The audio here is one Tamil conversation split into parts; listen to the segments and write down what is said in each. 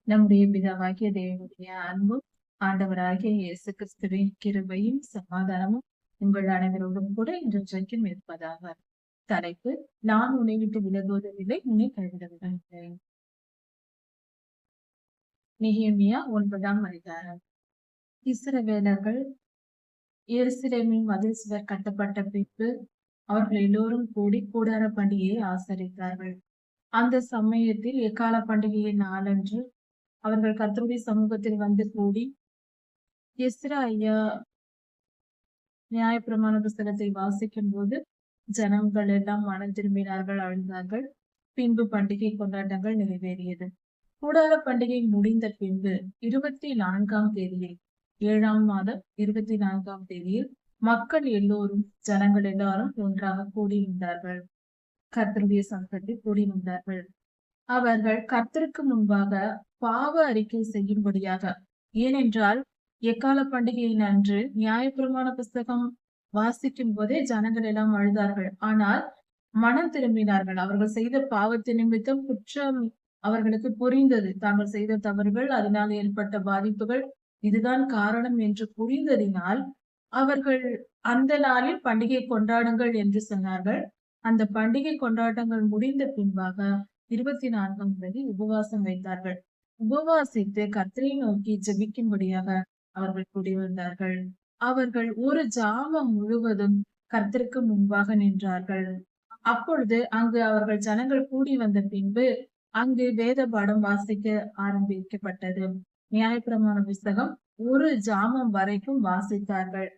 நம்முடைய பிதாவாகிய தேவனுடைய அன்பும் ஆண்டவராகிய இயேசு கிறிஸ்துவின் கிருபையும் சமாதானமும் உங்கள் அனைவரோடும் கூட இன்றைக்கும் இருப்பதாக. தலைப்பு: நான் உன்னை விட்டு விலகுவதில்லை, உன்னை கைவிடவில்லை. நெகேமியா 9ஆம் அதிகாரம். இஸ்ரவேலர்கள் எருசலேமின் மதில் சுவர் கட்டப்பட்ட பின்பு அவர்கள் எல்லோரும் கூடி கூடார பண்டிகையை ஆசரித்தார்கள். அந்த சமயத்தில் எக்கால பண்டிகையின் நாளன்று அவர்கள் கர்த்தருடைய சமூகத்தில் வந்து கூடி எஸ்ரா ஐயா நியாயப்பிரமாண புஸ்தகத்தை வாசிக்கும் போது ஜனங்கள் எல்லாம் மனம் திரும்பினார்கள், அழுந்தார்கள். பின்பு பண்டிகை கொண்டாட்டங்கள் நிறைவேறியது. கூடார பண்டிகை முடிந்த பின்பு 24ஆம் தேதியில் 7ஆம் மாதம் 24ஆம் தேதியில் மக்கள் எல்லோரும் ஜனங்கள் எல்லாரும் ஒன்றாக கூடியிருந்தார்கள். கர்த்தருடைய சமூகத்தில் கூடியிருந்தார்கள். அவர்கள் கர்த்தருக்கு முன்பாக பாவ அறிக்கை செய்யும்படியாக, ஏனென்றால் எக்கால பண்டிகையின் அன்று நியாயப்பிரமாண புஸ்தகம் வாசிக்கும் போதே ஜனங்கள் எல்லாம் அழுதார்கள். ஆனால் மனம் திரும்பினார்கள். அவர்கள் செய்த பாவத்தின் நிமித்தம் குற்றம் அவர்களுக்கு புரிந்தது. தாங்கள் செய்த தவறுகள், அதனால் ஏற்பட்ட பாதிப்புகள் இதுதான் காரணம் என்று புரிந்ததினால் அவர்கள் அந்த நாளில் பண்டிகை கொண்டாடுங்கள் என்று சொன்னார்கள். அந்த பண்டிகை கொண்டாட்டங்கள் முடிந்த பின்பாக 24ஆம் தேதி உபவாசம் வைத்தார்கள். உபவாசித்து கர்த்தரை நோக்கி ஜெபிக்கும்படியாக அவர்கள் கூடி வந்தார்கள். அவர்கள் ஒரு ஜாமம் முழுவதும் கர்த்தருக்கு முன்பாக நின்றார்கள். அப்பொழுது அங்கு அவர்கள் ஜனங்கள் கூடி வந்த பின்பு அங்கு வேத பாடம் வாசிக்க ஆரம்பிக்கப்பட்டது. நியாயப்பிரமாண புஸ்தகம் ஒரு ஜாமம் வரைக்கும் வாசித்தார்கள்.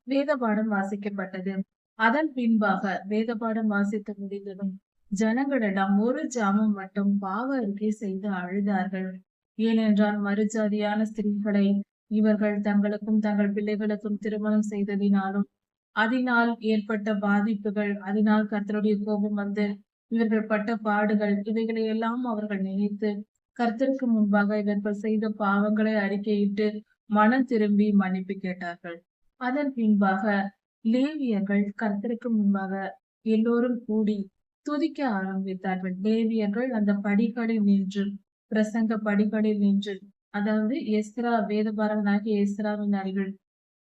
வேத பாடம் வாசிக்கப்பட்டது. அதன் பின்பாக வேத பாடம் வாசித்து முடிந்ததும் ஜனங்களிடம் ஒரு ஜாமம் மட்டும் பாவ அறிக்கை செய்து அழுதார்கள். ஏனென்றால் மறுஜாதியான ஸ்திரீகளை இவர்கள் தங்களுக்கும் தங்கள் பிள்ளைகளுக்கும் திருமணம் செய்ததினாலும் அதனால் ஏற்பட்ட பாதிப்புகள், அதனால் கர்த்தருடைய கோபம் வந்து இவர்கள் பட்ட பாடுகள், இவைகளை எல்லாம் அவர்கள் நினைத்து கர்த்தருக்கு முன்பாக இவர்கள் செய்த பாவங்களை அறிக்கையிட்டு மனம் திரும்பி மன்னிப்பு கேட்டார்கள். அதன் பின்பாக லேவியர்கள் கர்த்தருக்கு முன்பாக எல்லோரும் கூடி துதிக்க ஆரம்பித்தார்கள். லேவியர்கள் அந்த படிகளில் நின்று, பிரசங்க படிகளில் நின்று, அதாவது எஸ்ரா வேதபாரகனாகிய எஸ்ராவின் அருகில்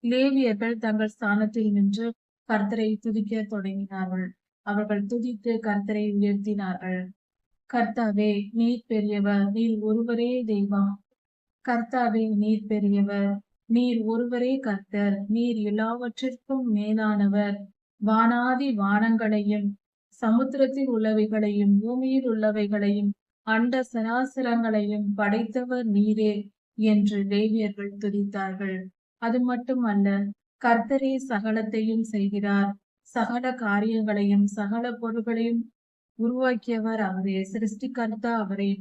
லேவியர்கள் தங்கள் ஸ்தானத்தில் நின்று கர்த்தரை துதிக்க தொடங்கினார்கள். அவர்கள் துதித்து கர்த்தரை உயர்த்தினார்கள். கர்த்தாவே நீர் பெரியவர், நீர் ஒருவரே தெய்வம். கர்த்தாவே நீர் பெரியவர், நீர் ஒருவரே கர்த்தர், நீர் எல்லாவற்றிற்கும் மேலானவர். வானாதி வானங்களையும் சமுத்திரத்தில் உள்ளவைகளையும் பூமியில் உள்ளவைகளையும் அண்ட சராசரங்களையும் படைத்தவர் நீரே என்று லேவியர்கள் துதித்தார்கள். அது மட்டுமல்ல, கர்த்தரே சகலத்தையும் செய்கிறார், சகல காரியங்களையும் சகல பொருள்களையும் உருவாக்கியவர் அவரே, சிருஷ்டிகர்த்தா அவரே.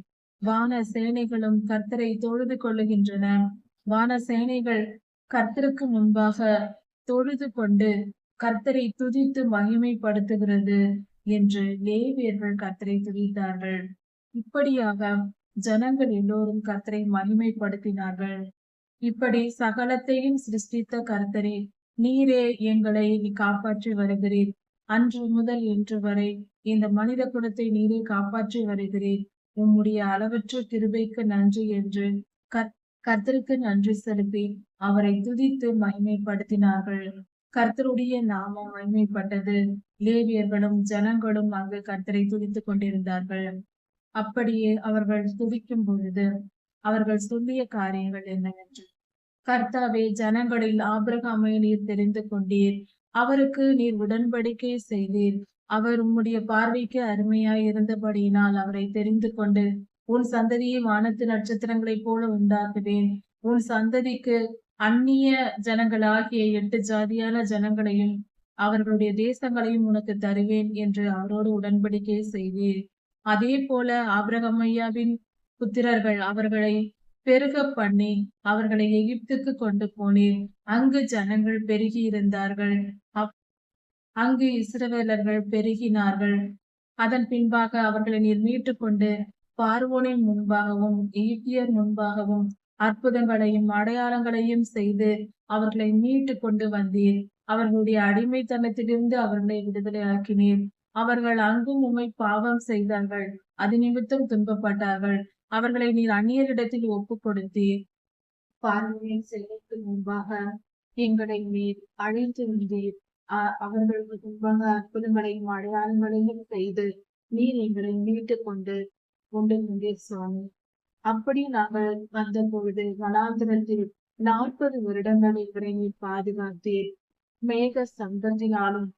வான சேனைகளும் கர்த்தரை தொழுது கொள்ளுகின்றன. வான சேனைகள் கர்த்தருக்கு முன்பாக தொழுது கொண்டு கர்த்தரை துதித்து மகிமைப்படுத்துகிறது என்று லேவியர்கள் கர்த்தரை துதித்தார்கள். இப்படியாக ஜனங்கள் எல்லோரும் கர்த்தரை மகிமைப்படுத்தினார்கள். இப்படி சகலத்தையும் சிருஷ்டித்த கர்த்தரே, நீரே எங்களை காப்பாற்றி வருகிறீர். அன்று முதல் இன்று வரை இந்த மனித குலத்தை நீரே காப்பாற்றி வருகிறீர். உம்முடைய அளவற்ற கிருபைக்கு நன்றி என்று கர்த்தருக்கு நன்றி செலுத்தி அவரை துதித்து மகிமைப்படுத்தினார்கள். கர்த்தருடைய நாமம் மகிமைப்பட்டது. லேவியர்களும் ஜனங்களும் அங்கு கர்த்தரை துதித்துக் கொண்டிருந்தார்கள். அப்படியே அவர்கள் துதிக்கும் பொழுது அவர்கள் சொல்லிய காரியங்கள் என்னவென்று: கர்த்தாவே, ஜனங்களில் ஆபிரகாமை நீர் தெரிந்து கொண்டீர், அவருக்கு நீர் உடன்படிக்கை செய்தீர். அவர் உம்முடைய பார்வைக்கு அருமையாய் இருந்தபடியினால் அவரை தெரிந்து கொண்டு உன் சந்ததியை வானத்து நட்சத்திரங்களைப் போல உண்டாக்குவேன். உன் சந்ததிக்கு அந்நிய ஜனங்களாகிய 8 ஜாதியான ஜனங்களையும் அவர்களுடைய தேசங்களையும் உனக்கு தருவேன் என்று அவரோடு உடன்படிக்கை செய்தீர். அதே போல ஆபிரகாம் ஐயாவின் புத்திரர்கள் அவர்களை பெருக பண்ணி அவர்களை எகிப்துக்கு கொண்டு போனீர். அங்கு ஜனங்கள் பெருகி இருந்தார்கள். அங்கு இஸ்ரவேலர்கள் பெருகினார்கள். அதன் பின்பாக அவர்களை நீர் மீட்டு கொண்டு பார்வோனின் முன்பாகவும் எகிப்தியர் முன்பாகவும் அற்புதங்களையும் அடையாளங்களையும் செய்து அவர்களை மீட்டு கொண்டு வந்தீர். அவர்களுடைய அடிமைத்தனத்திலிருந்து அவர்களை விடுதலை ஆக்கினீர். அவர்கள் அங்கும் உம்மை பாவம் செய்தார்கள், அது நிமித்தம் துன்பப்பட்டார்கள். அவர்களை நீர் அந்நியரிடத்தில் ஒப்புக் கொடுத்தீர். பார்வோனின் செல்லைக்கு முன்பாக எங்களை நீர் அழைத்து வந்தீர். அவர்களுக்கு முன்பாக அற்புதங்களையும் அடையாளங்களையும் செய்து நீர் எங்களை மீட்டுக் கொண்டு வந்தீர் சுவாமி. அப்படி நாங்கள் வந்த பொழுது வனாந்திரத்தில் 40 வருடங்கள் எங்களை நீர் பாதுகாத்தீர். மேக ஸ்தம்பத்தினாலும்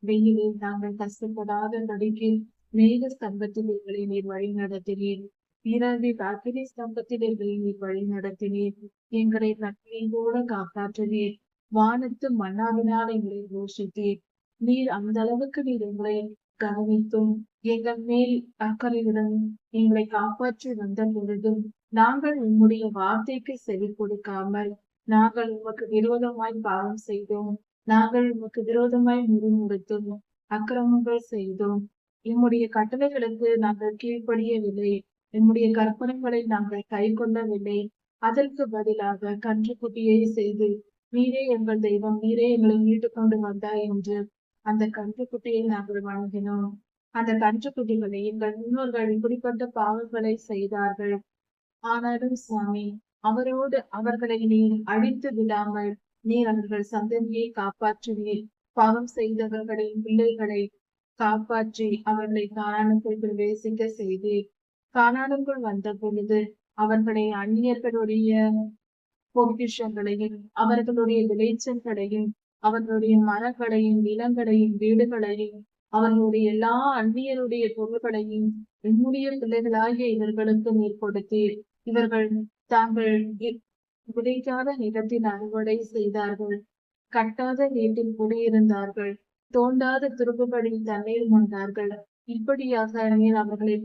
வெயிலில் நாங்கள் கஷ்டப்படாதபடிக்கு மேக ஸ்தம்பத்தில் எங்களை நீர் வழி நடத்தினீர். இரவில் அக்கினி ஸ்தம்பத்தில் எங்களை நீர் வழி நடத்தினீர். எங்களை நன்மையோடு காப்பாற்றினீர். வானத்து மன்னாவினால் எங்களை போஷித்தீர். நீர் அந்த அளவுக்கு நீர் எங்களை கவனித்தும் எங்கள் மேல் அக்கறையுடன் எங்களை காப்பாற்றி வந்த பொழுதும் நாங்கள் உம்முடைய வார்த்தைக்கு செவி கொடுக்காமல் நாங்கள் உமக்கு விரோதமாய் பாவம் செய்தோம். நாங்கள் உமக்கு விரோதமாய் முறுமுறுத்தோம், அக்கிரமங்கள் செய்தோம். எம்முடைய கட்டளைகளுக்கு நாங்கள் கீழ்ப்படியவில்லை. எம்முடைய கற்பனைகளை நாங்கள் கை கொள்ளவில்லை. அதற்கு பதிலாக கன்றுக்குட்டியை செய்து நீரே எங்கள் தெய்வம், நீரே எங்களை மீட்டு கொண்டு வந்தாய் என்று அந்த கன்றுக்குட்டியை நாங்கள் வணங்கினோம். அந்த கன்றுக்குட்டிகளை எங்கள் முன்னோர்கள் இப்படிப்பட்ட பாவங்களை செய்தார்கள். ஆனாலும் சுவாமி, அவர்களை நீர் அழித்து விடாமல் நீர் அவர்கள் சந்ததியை காப்பாற்றுவீர். பாவம் செய்தவர்களின் பிள்ளைகளை காப்பாற்றி அவர்களை கானானுக்குள் பிரவேசிக்க செய்தீர். கானானுக்குள் வந்த பொழுது அவர்களை அந்நியர்களுடைய பொக்கிஷங்களையும் அவர்களுடைய விளைச்சல்களையும் அவர்களுடைய மரங்களையும் நிலங்களையும் வீடுகளையும் அவர்களுடைய எல்லா அந்நியருடைய பொருள்களையும் என்னுடைய பிள்ளைகளாகிய இவர்களுக்கு நீர் கொடுத்தீர். இவர்கள் தாங்கள் விதைக்காத நிலத்தில் அறுவடை செய்தார்கள். கட்டாத வீட்டில் குடியிருந்தார்கள். தோண்டாத துருப்புகளில் தண்ணீர் மொண்டார்கள். இப்படியாக நீர் அவர்களை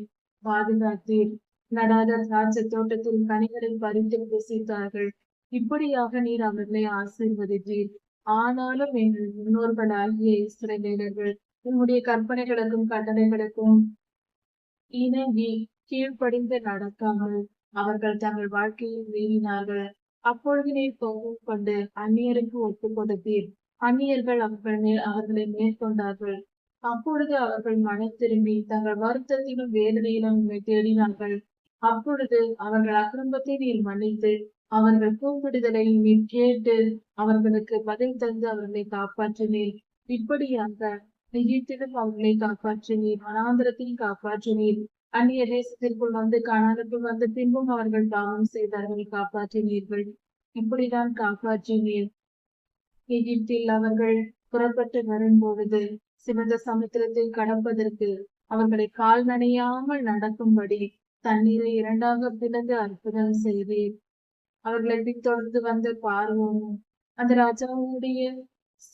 பாதுகாத்தீர். நடாத திராட்சை தோட்டத்தில் கனிகளை பறித்து புசித்தார்கள். இப்படியாக நீர் அவர்களை ஆசீர்வதித்தீர். ஆனாலும் எங்கள் முன்னோர்களாகிய இஸ்ரவேலர்கள் உம்முடைய கற்பனைகளுக்கும் கட்டளைகளுக்கும் இணங்கி கீழ்ப்படிந்து நடக்காமல் அவர்கள் தங்கள் வாழ்க்கையை மீறினார்கள். அப்பொழுது நீர் கோபம் கொண்டு அந்நியருக்கு ஒப்புக் கொடுத்தீர். அந்நியர்கள் அவர்களை மேற்கொண்டார்கள். அப்பொழுது அவர்கள் மனம் திரும்பி தங்கள் வருத்தத்திலும் வேதனையிலும் உண்மை தேடினார்கள். அப்பொழுது அவர்கள் அக்கிரமத்தை நீர் மன்னித்து அவர்கள் கூப்பிடுதலை நீர் கேட்டு அவர்களுக்கு பதில் தந்து அவர்களை காப்பாற்றினீர். இப்படியாக எகிப்திலும் அவர்களை காப்பாற்றினீர். வனாந்திரத்தில் காப்பாற்றினீர். அந்நிய தேசத்திற்குள் வந்து கானானுக்குள் வந்து பின்பும் அவர்கள் பாவம் செய்தார்கள், காப்பாற்றினீர்கள். இப்படிதான் காப்பாற்றினீர். எகிப்தில் அவர்கள் புறப்பட்டு வரும்பொழுது சிவந்த சமுத்திரத்தை கடப்பதற்கு அவர்களை கால் நனையாமல் நடக்கும்படி தண்ணீரை 2ஆக பிளந்து அற்புதம் செய்தீர். அவர்களை பின்தொடர்ந்து வந்த பார்வோனும் அந்த ராஜாவுடைய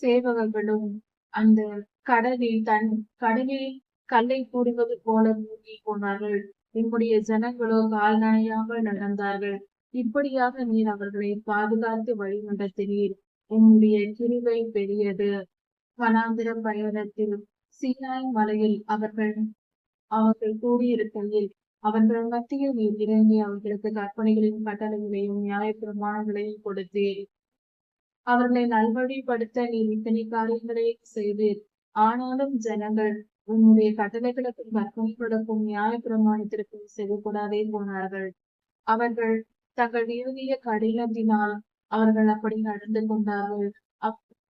சேவகர்களும் அந்த கடலில் கல்லை கூடுவது போல மூழ்கி போனார்கள். என்னுடைய ஜனங்களோ கால் நனையாமல் நடந்தார்கள். இப்படியாக நீர் அவர்களை பாதுகாத்து வழி நடத்தினீர். உன்னுடைய கிருபை பெரியது. வனாந்திர பயணத்தில் சீனாய் மலையில் அவர்கள் கூடியிருக்கையில் அவர்கள் மத்தியில் நீர் இறங்கி அவர்களுக்கு கற்பனைகளையும் கட்டளைகளையும் நியாய பிரமாணங்களையும் கொடுத்தீர். அவர்களை நல்வழிப்படுத்த நீர் இத்தனை காரியங்களை செய்தீர். ஆனாலும் ஜனங்கள் உன்னுடைய கட்டளைகளுக்கும் கற்பனைகளுக்கும் நியாய பிரமாணத்திற்கும் செவிக்கூடாதே போனார்கள். அவர்கள் தங்கள் இறுதிய கடினத்தினால் அவர்கள் அப்படி நடந்து கொண்டார்கள்.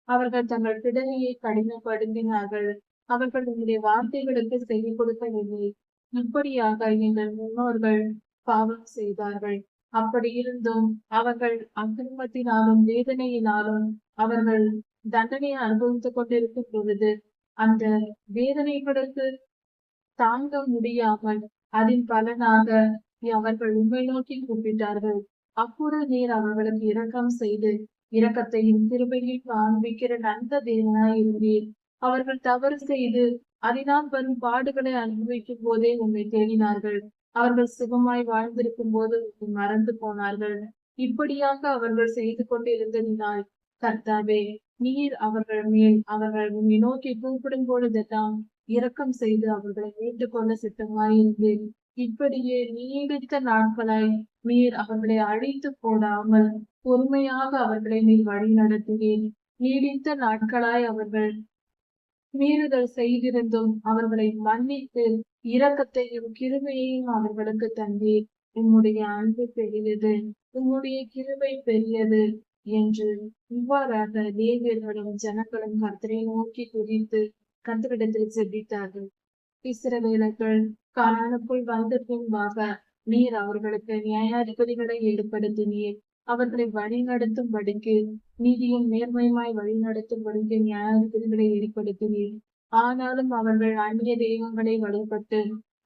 அவர்கள் தங்கள் பிடரியை கடினப்படுத்தினார்கள். அவர்கள் உன்னுடைய வார்த்தைகளுக்கு செவி கொடுக்கவில்லை. இப்படியாக எங்கள் முன்னோர்கள் பாவம் செய்தார்கள். அப்படி இருந்தும் அவர்கள் அக்கிரமத்தினாலும் வேதனையினாலும் அவர்கள் தண்டனையை அனுபவித்துக் கொண்டிருக்கும் பொழுது அந்த வேதனைகளுக்கு தாங்க முடியாமல் அதன் பலனாக அவர்கள் உண்மை நோக்கி கூப்பிட்டார்கள். அப்பொழுது நீர் அவர்களுக்கு இரக்கம் செய்து இரக்கத்தையும் கிருபையும் காண்பிக்கிற நல்ல தேவனாய் இருந்தீர். அவர்கள் தவறு செய்து அதனால் வரும் பாடுகளை அனுபவிக்கும் போதே உண்மை தேடினார்கள். அவர்கள் சுகமாய் வாழ்ந்திருக்கும் போது உண்மை மறந்து போனார்கள். இப்படியாக அவர்கள் செய்து கொண்டிருந்ததினால் கர்த்தாவே, நீர் அவர்கள் மேல் அவர்கள் உண்மை நோக்கி கூப்பிடும் பொழுதெல்லாம் இரக்கம் செய்து அவர்களை மீட்டுக் கொள்ள சித்தமாயிருந்து இப்படியே நீடித்த நாட்களாய் நீர் அவர்களை அழித்து போடாமல் பொறுமையாக அவர்களை நீர் வழி நடத்துவீர். நீடித்த நாட்களாய் அவர்கள் மீறுதல் செய்திருந்தும் அவர்களை மன்னித்து இரக்கத்தையும் கிருபையையும் அவர்களுக்கு தந்தீர். உம்முடைய அன்பு பெரியது, உம்முடைய கிருபை பெரியது என்று இவ்வாறாக லேவியர்களும் ஜனங்களும் கர்த்தரை நோக்கி துதித்து கர்த்தரிடத்தில் ஜெபித்தார்கள். இஸ்ரவேலர்கள் கானானுக்குள் வந்த பின்பாக நீர் அவர்களுக்கு நியாயாதிபதிகளை ஏற்படுத்தினீர். அவர்களை வழிநடத்தும்படிக்கு நீதியும் நேர்மையுமாய் வழிநடத்தும்படிக்கு நியாயாதிபதிகளை ஏற்படுத்தினீர். ஆனாலும் அவர்கள் அந்நிய தெய்வங்களை வழிபட்டு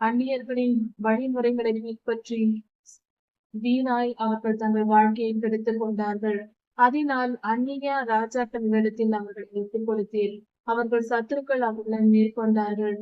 அந்நியர்களின் வழிமுறைகளை பின்பற்றி வீணாய் அவர்கள் தங்கள் வாழ்க்கையை கெடுத்துக் கொண்டார்கள். அதனால் அந்நிய ராஜாக்களிடத்தில் அவர்களை ஒப்புக் கொடுத்தீர். அவர்கள் சத்துருக்கள் அவர்களை மேற்கொண்டார்கள்.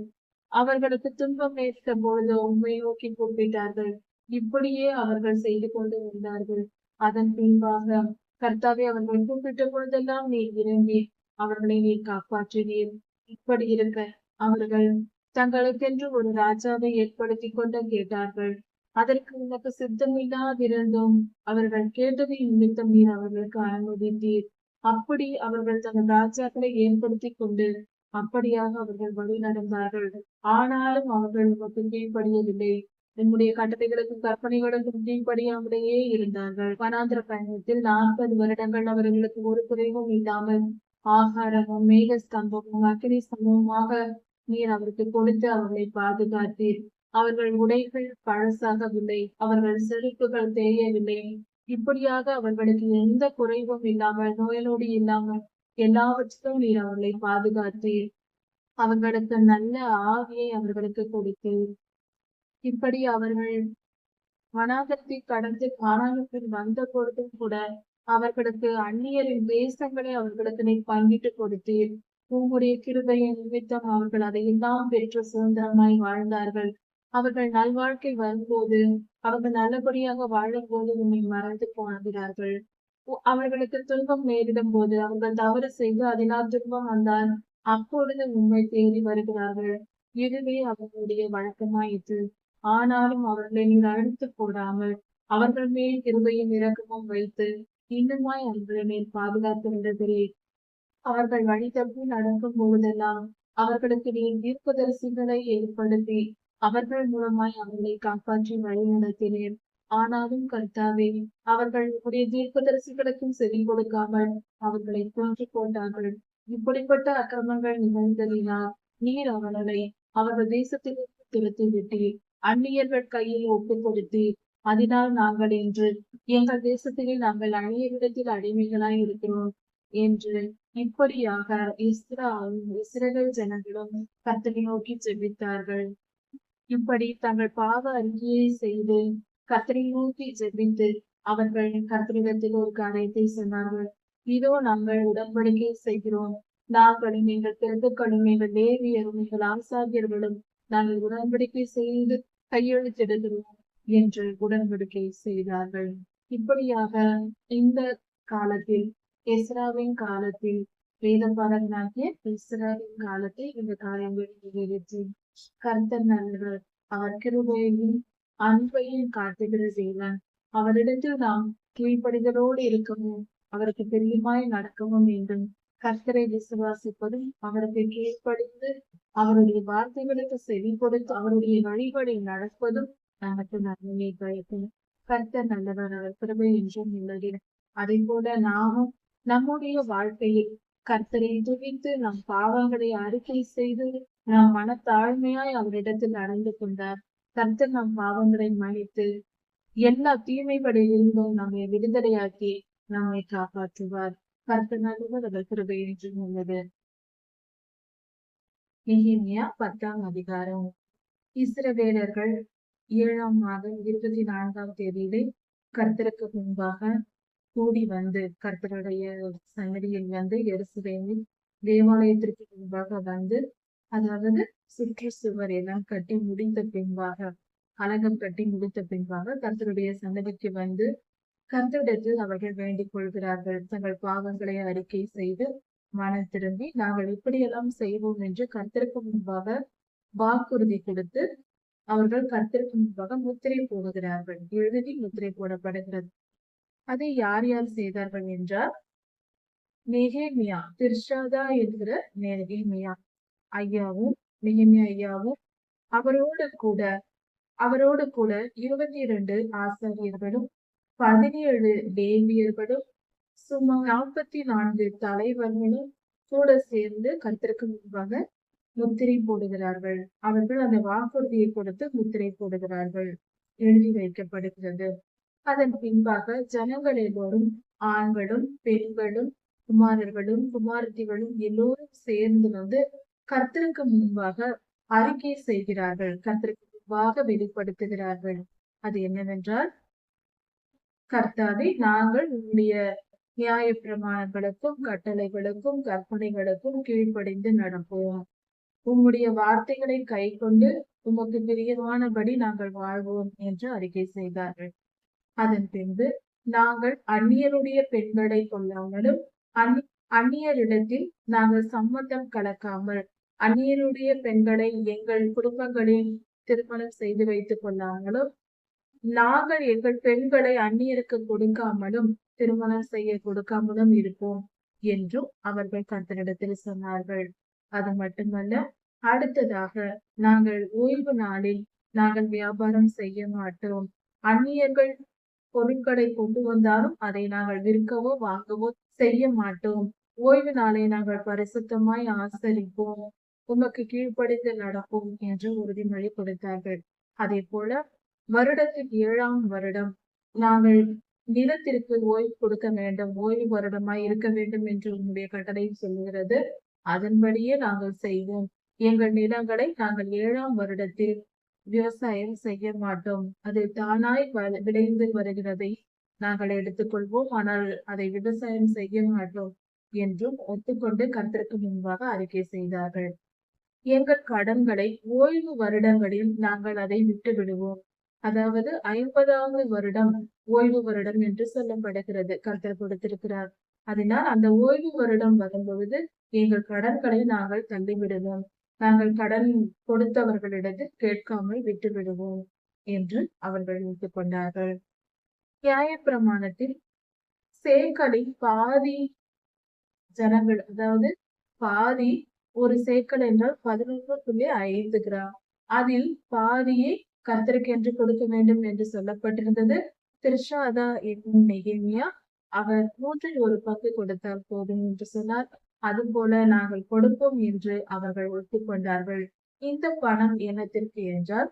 அவர்களுக்கு துன்பம் நேர்ந்த பொழுது உண்மை நோக்கி கூப்பிட்டார்கள். இப்படியே அவர்கள் செய்து கொண்டு வந்தார்கள். அதன் பின்பாக கர்த்தாவே அவர்கள் கூப்பிட்ட பொழுதெல்லாம் நீர் இறங்கி அவர்களை நீர் காப்பாற்றினீர். இப்படி இருக்க அவர்கள் தங்களுக்கென்று ஒரு ராஜாவை ஏற்படுத்தி கொண்டு கேட்டார்கள். அதற்கு உனக்கு சித்தமில்லாதிருந்தும் அவர்கள் கேட்டதை நிமித்தம் நீர் அவர்களுக்கு அனுமதித்தீர். அப்படி அவர்கள் தங்கள் ராஜாக்களை ஏற்படுத்தி கொண்டு அப்படியாக அவர்கள் வழி நடந்தார்கள். ஆனாலும் அவர்கள் உமக்கு கீழ்ப்படியவில்லை. உம்முடைய கட்டளைகளுக்கும் கற்பனைகளுக்கும் கீழ்ப்படியாமலேயே இருந்தார்கள். வனாந்திர பயணத்தில் 40 வருடங்கள் அவர்களுக்கு ஒரு குறைவும் இல்லாமல் ஆகாரமும் மேக ஸ்தம்பமும் அக்கினி ஸ்தம்பமுமாக நீர் அவருக்கு கொடுத்து அவர்களை பாதுகாத்தீர். அவர்கள் உடைகள் பழசாகவில்லை, அவர்கள் செருப்புகள் தேயவில்லை. இப்படியாக அவர்களுக்கு எந்த குறைவும் இல்லாமல் நோய் நொடி இல்லாமல் எல்லாவற்றிலும் நீர் அவர்களை பாதுகாத்தீர். அவர்களுக்கு நல்ல ஆவியை அவர்களுக்கு கொடுத்தீர். இப்படி அவர்கள் வனாந்தரத்தை கடந்து கானானுக்கு வந்த பொழுதும் கூட அவர்களுக்கு அந்நியரின் தேசங்களை அவர்களுக்கு நீ பங்கிட்டு கொடுத்தீர். உம்முடைய கிருபையின் நிமித்தம் அவர்கள் அதையெல்லாம் பெற்று சுதந்திரமாய் வாழ்ந்தார்கள். அவர்கள் நல்வாழ்க்கை வரும்போது அவர்கள் நல்லபடியாக வாழும் போது உண்மை மறந்து போகிறார்கள். அவர்களுக்கு துன்பம் நேரிடும் போது அவர்கள் தவறு செய்து அதனால் துன்பம் வந்தால் அப்பொழுது உண்மை தேடி வருகிறார்கள். இதுவே அவர்களுடைய வழக்கமாயிற்று. ஆனாலும் அவர்களை நீர் அழித்து போடாமல் அவர்கள் மேல் கிருபையும் இரக்கமும் வைத்து இன்னுமாய் அவர்களை நீர் பாதுகாத்து வருகிறீர். அவர்கள் வழி தப்பி நடக்கும் பொழுதெல்லாம் அவர்களுக்கு நீர் தீர்க்கதரிசிகளை ஏற்படுத்தி அவர்கள் மூலமாய் அவர்களை காப்பாற்றி வழி நடத்தினீர். ஆனாலும் கர்த்தாவே அவர்கள் உடைய தீர்க்கதரிசிகளுக்கும் செவி கொடுக்காமல் அவர்களை கொன்று போட்டார்கள். இப்படிப்பட்ட அக்கிரமங்கள் நிகழ்ந்ததினால் நீர் அவர்களை அவர்கள் தேசத்திலிருந்து துரத்தி விட்டீர். அந்நியர்கள் கையில் ஒப்புக் கொடுத்தீர். அதனால் நாங்கள் இன்று எங்கள் தேசத்திலே நாங்கள் அந்நியரிடத்தில் அடிமைகளாய் இருக்கிறோம் என்று இப்படியாக இஸ்ரவேல் ஜனங்களும் கர்த்தரை நோக்கி ஜெபித்தார்கள். இப்படி தங்கள் பாவ அறிக்கையை செய்து கர்த்தரை நோக்கி ஜெபித்து அவர்கள் கர்த்தரிடத்தில் ஒரு காரியத்தை சொன்னார்கள். இதோ நாங்கள் உடன்படிக்கை செய்கிறோம். நாங்களும் எங்கள் பிரபுக்களும் எங்கள் லேவியரும் எங்கள் ஆசாரியர்களும் நாங்கள் உடன்படிக்கை செய்து கையெழுத்திடுகிறோம் என்று உடன்படிக்கை செய்தார்கள். இப்படியாக இந்த காலத்தில் எஸ்ராவின் காலத்தில் வேதபாரகனாகிய எஸ்ராவின் காலத்தில் இந்த காரியங்கள் நிறைவேற்றி கர்த்தர் நல்லவர், அவர் கிருபையையும் அன்பையும் காட்டுகிற தேவன். அவரிடத்தில் நாம் கீழ்ப்படிதலோடு இருக்கவும் அவருக்கு பிரியமாய் நடக்கவும் வேண்டும். கர்த்தரை விசுவாசிப்பதும் அவருக்கு கீழ்ப்படிந்து அவருடைய வார்த்தைகளுக்கு செவி கொடுத்து அவருடைய வழிகளில் நடப்பதும் நமக்கு நன்மையை பயக்கும். கர்த்தர் நல்லவர், அவர் கிருபை என்றும் உள்ளது. அதே போல நாமும் நம்முடைய வாழ்க்கையில் கர்த்தரை துதித்து நம் பாவங்களை அறிக்கை செய்து நம் மனத்தாழ்மையாய் அவரிடத்தில் நடந்து கொண்டார். கர்த்தர் நம் பாவங்களை மன்னித்து எல்லா தீமைகளிலிருந்தும் நம்மை விடுதலையாக்கி நம்மை காப்பாற்றுவார். கர்த்தர் நல்லவர், அவர் கிருபை என்றும் உள்ளது. நெகேமியா 10ஆம் அதிகாரம். இஸ்ரவேலர்கள் 7ஆம் மாதம் 24ஆம் தேதியிலே கர்த்தருக்கு முன்பாக கூடி வந்து கர்த்தருடைய சன்னதியில் வந்து எருசலேமில் தேவாலயத்திற்கு முன்பாக வந்து, அதாவது சுற்றுச்சுவர் எல்லாம் கட்டி முடிந்த பின்பாக கலகம் கட்டி முடித்த பின்பாக கர்த்தருடைய சன்னதிக்கு வந்து கர்த்தரிடத்தில் அவர்கள் வேண்டிக் கொள்கிறார்கள். தங்கள் பாவங்களை அறிக்கை செய்து மனம் திரும்பி நாங்கள் இப்படியெல்லாம் செய்வோம் என்று கர்த்தருக்கு முன்பாக வாக்குறுதி கொடுத்து அவர்கள் கர்த்தருக்கு முன்பாக முத்திரை போடுகிறார்கள். எழுதி முத்திரை போடப்படுகிறது. அதை யார் யார் செய்தார்கள் என்றால், நெகேமியா, திர்ஷாதா என்கிற நெகேமியா ஐயாவும் நெகேமியா ஐயாவும் அவரோடு கூட அவரோடு கூட 22 ஆசாரியர்களும் 17 லேவியர்களும் சுமார் 44 தலைவர்களும் கூட சேர்ந்து கர்த்தருக்கு முன்பாக முத்திரை போடுகிறார்கள். அவர்கள் அந்த வாக்குறுதியை கொடுத்து முத்திரை போடுகிறார்கள். எழுதி வைக்கப்படுகிறது. அதன் பின்பாக ஜனங்கள் எல்லோரும், ஆண்களும் பெண்களும் குமாரர்களும் குமாரத்திகளும் எல்லோரும் சேர்ந்து வந்து கர்த்தருக்கு முன்பாக அறிக்கை செய்கிறார்கள். கர்த்தருக்கு முன்பாக வெளிப்படுத்துகிறார்கள். அது என்னவென்றால், கர்த்தாவே, நாங்கள் உம்முடைய நியாய பிரமாணங்களுக்கும் கட்டளைகளுக்கும் கற்பனைகளுக்கும் கீழ்ப்படிந்து நடப்போம். உம்முடைய வார்த்தைகளை கைக்கொண்டு உமக்கு பிரியமானபடி நாங்கள் வாழ்வோம் என்று அறிக்கை செய்தார்கள். அதன் பின்பு, நாங்கள் அந்நியருடைய பெண்களை கொள்ளாமலும் அந்நியரிடத்தில் நாங்கள் சம்மதம் கலக்காமல் அந்நியருடைய பெண்களை எங்கள் குடும்பங்களில் திருமணம் செய்து வைத்துக் கொள்ளாமலும் நாங்கள் எங்கள் பெண்களை அந்நியருக்கு கொடுக்காமலும் திருமணம் செய்ய கொடுக்காமலும் இருப்போம் என்றும் அவர்கள் கர்த்தரிடத்தில் சொன்னார்கள். அது மட்டுமல்ல, அடுத்ததாக, நாங்கள் ஓய்வு நாளில் நாங்கள் வியாபாரம் செய்ய மாட்டோம். அந்நியர்கள் பொருட்களை கொண்டு வந்தாலும் அதை நாங்கள் விற்கவோ வாங்கவோ செய்ய மாட்டோம். ஓய்வு நாளை நாங்கள் பரிசுத்தமாய் ஆசரிப்போம், உமக்கு கீழ்ப்படிந்து நடப்போம் என்று உறுதிமொழி கொடுத்தார்கள். அதே போல வருடத்தின் 7ஆம் வருடம் நாங்கள் நிலத்திற்கு ஓய்வு கொடுக்க வேண்டும், ஓய்வு வருடமாய் இருக்க வேண்டும் என்று உன்னுடைய கட்டளை சொல்லுகிறது. அதன்படியே நாங்கள் செய்வோம். எங்கள் நிலங்களை நாங்கள் 7ஆம் வருடத்தில் விவசாயம் செய்ய மாட்டோம். அது தானாய் விளைந்து வருகிறதை நாங்கள் எடுத்துக்கொள்வோம், ஆனால் அதை விவசாயம் செய்ய மாட்டோம் என்றும் ஒத்துக்கொண்டு கர்த்தருக்கு முன்பாக அறிக்கை செய்தார்கள். எங்கள் கடன்களை ஓய்வு வருடங்களில் நாங்கள் அதை விட்டு விடுவோம். அதாவது 50வது வருடம் ஓய்வு வருடம் என்று சொல்லப்படுகிறது, கர்த்தர் கொடுத்திருக்கிறார். அதனால் அந்த ஓய்வு வருடம் வரும்பொழுது எங்கள் கடன்களை நாங்கள் தள்ளிவிடுவோம், நாங்கள் கடன் கொடுத்தவர்களிடத்தில் கேட்காமல் விட்டு விடுவோம் என்று அவர்கள் ஒத்துக்கொண்டார்கள். நியாயப்பிரமாணத்தில் சேக்கலில் பாதி ஜனங்கள், அதாவது பாதி, ஒரு சேக்கல் என்றால் 11.5 கிராம், அதில் பாதியை கர்த்தருக்கு என்று கொடுக்க வேண்டும் என்று சொல்லப்பட்டிருந்தது. திர்ஷாதா என்னும் நெகேமியா அவர் 1/3 கொடுத்தால் போதும் என்று சொன்னார். அதுபோல நாங்கள் கொடுப்போம் என்று அவர்கள் ஒத்துக்கொண்டார்கள். இந்த பணம் என்னத்திற்கு என்றால்,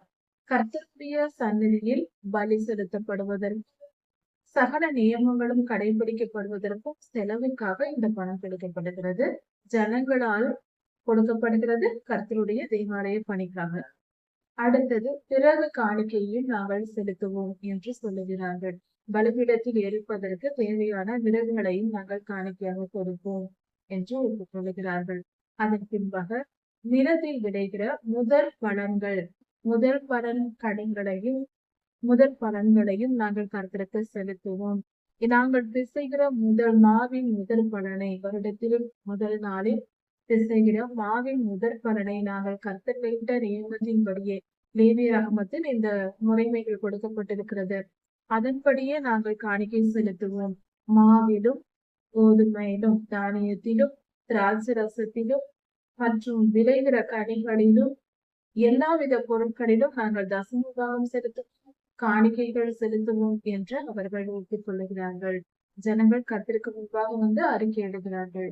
கர்த்தருடைய சந்நிதியில் பலி செலுத்தப்படுவதற்கும் சகல நியமங்களும் கடைபிடிக்கப்படுவதற்கும் செலவுக்காக இந்த பணம் கொடுக்கப்படுகிறது. ஜனங்களால் கொடுக்கப்படுகிறது, கர்த்தருடைய தேவாலய பணிக்காக. அடுத்தது, பிறகு காணிக்கையும் நாங்கள் செலுத்துவோம் என்று சொல்லுகிறார்கள். பலிபீடத்தில் எரிப்பதற்கு தேவையான விறகுகளையும் நாங்கள் காணிக்கையாக கொடுப்போம் என்று ஒப்புக்கொள்கிறார்கள். அதன் பின்பாக நிலத்தில் விளைகிற முதல் பலன் கனிகளையும் முதல் பலன்களையும் நாங்கள் கர்த்தருக்கு செலுத்துவோம். நாங்கள் பிசைகிற மாவின் முதல் பலனை, வருடத்திலும் முதல் நாளில் பிசைகிற மாவின் முதற் பலனை நாங்கள் கர்த்தர் வைத்த நியமத்தின்படியே, லேவியராகமத்தில் இந்த முறைமைகள் கொடுக்கப்பட்டிருக்கிறது, அதன்படியே நாங்கள் காணிக்கை செலுத்துவோம். மாவிலும் கோதுமையிலும் தானியத்திலும் திராட்சை ரசத்திலும் மற்றும் விளைகிற கனிகளிலும் எல்லாவித பொருட்களிலும் நாங்கள் தசமபாகம் செலுத்துவோம், காணிக்கைகள் செலுத்துவோம் என்று அவர்கள் ஒப்புக்கொள்ளுகிறார்கள். ஜனங்கள் கர்த்தருக்கு முன்பாக வந்து அறிக்கை எழுதுகிறார்கள்.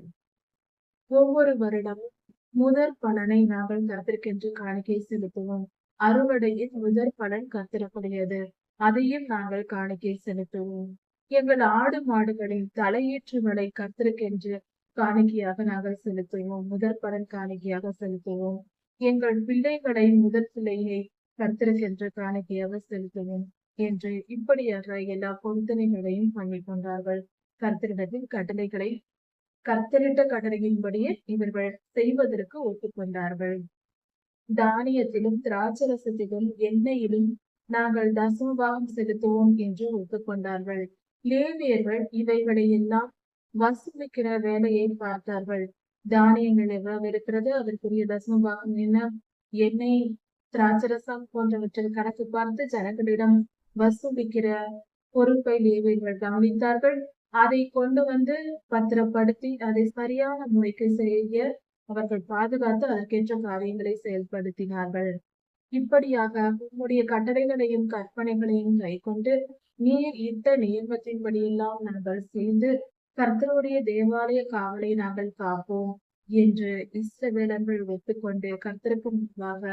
ஒவ்வொரு வருடமும் முதற் பலனை நாங்கள் கர்த்தருக்கென்று காணிக்கை செலுத்துவோம். அறுவடையின் முதற் பலன் கர்த்தருக்குரியது, அதையும் நாங்கள் காணிக்கை செலுத்துவோம். எங்கள் ஆடு மாடுகளின் தலையீற்றுகளை கர்த்தருக்கென்று காணிக்கையாக நாங்கள் செலுத்துவோம், முதற் பலன் காணிக்கையாக செலுத்துவோம். எங்கள் பிள்ளைகளை முதற் பிள்ளையை கர்த்தருக்கென்று காணிக்கையாக செலுத்துவோம் என்று இப்படியாக எல்லா பொருத்தனைகளையும் பண்ணிக் கொண்டார்கள். கர்த்தரிட்ட கட்டளையின்படியே இவர்கள் செய்வதற்கு ஒப்புக்கொண்டார்கள். தானியத்திலும் திராட்சரசத்திலும் எண்ணெயிலும் நாங்கள் தசமபாகம் செலுத்துவோம் என்று ஒப்புக்கொண்டார்கள். லேவியர்கள் இவைகளை எல்லாம் வசூலிக்கிற வேலையை பார்த்தார்கள். தானியங்கள் எவ்வளவு இருக்கிறது, அதற்குரிய தசமபாகம் என்ன, எண்ணெய் திராட்சரசம் போன்றவற்றில் கணக்கு பார்த்து ஜனங்களிடம் வசூலிக்கிற பொறுப்பை லேவியர்கள் கவனித்தார்கள். அதை கொண்டு வந்து பத்திரப்படுத்தி அதை சரியான முறைக்கு செய்ய அவர்கள் பாதுகாத்து அதற்கேற்ற காரியங்களை செயல்படுத்தினார்கள். இப்படியாக உம்முடைய கட்டளைகளையும் கற்பனைகளையும் கைக்கொண்டு நீர் இட்ட நியமத்தின்படியெல்லாம் நாங்கள் செய்து கர்த்தருடைய தேவாலய காவலை நாங்கள் காப்போம் என்று இஸ்ரவேலர்கள் ஒத்துக்கொண்டு கர்த்தருக்கு முன்பாக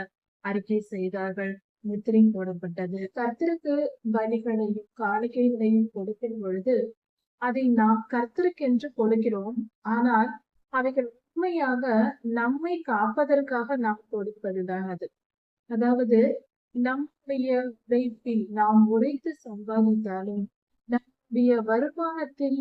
அறிக்கை செய்தார்கள். முத்திரை போடப்பட்டது. கர்த்தருக்கு பலிகளையும் காணிக்கைகளையும் கொடுக்கும் பொழுது அதை நாம் கர்த்தருக்கென்று கொடுக்கிறோம். ஆனால் அவைகள் உண்மையாக நம்மை காப்பதற்காக நாம் கொடுப்பதுதான் அது. அதாவது நம்முடைய உழைப்பில் நாம் உழைத்து சம்பாதித்தாலும் நம்முடைய வருமானத்தில்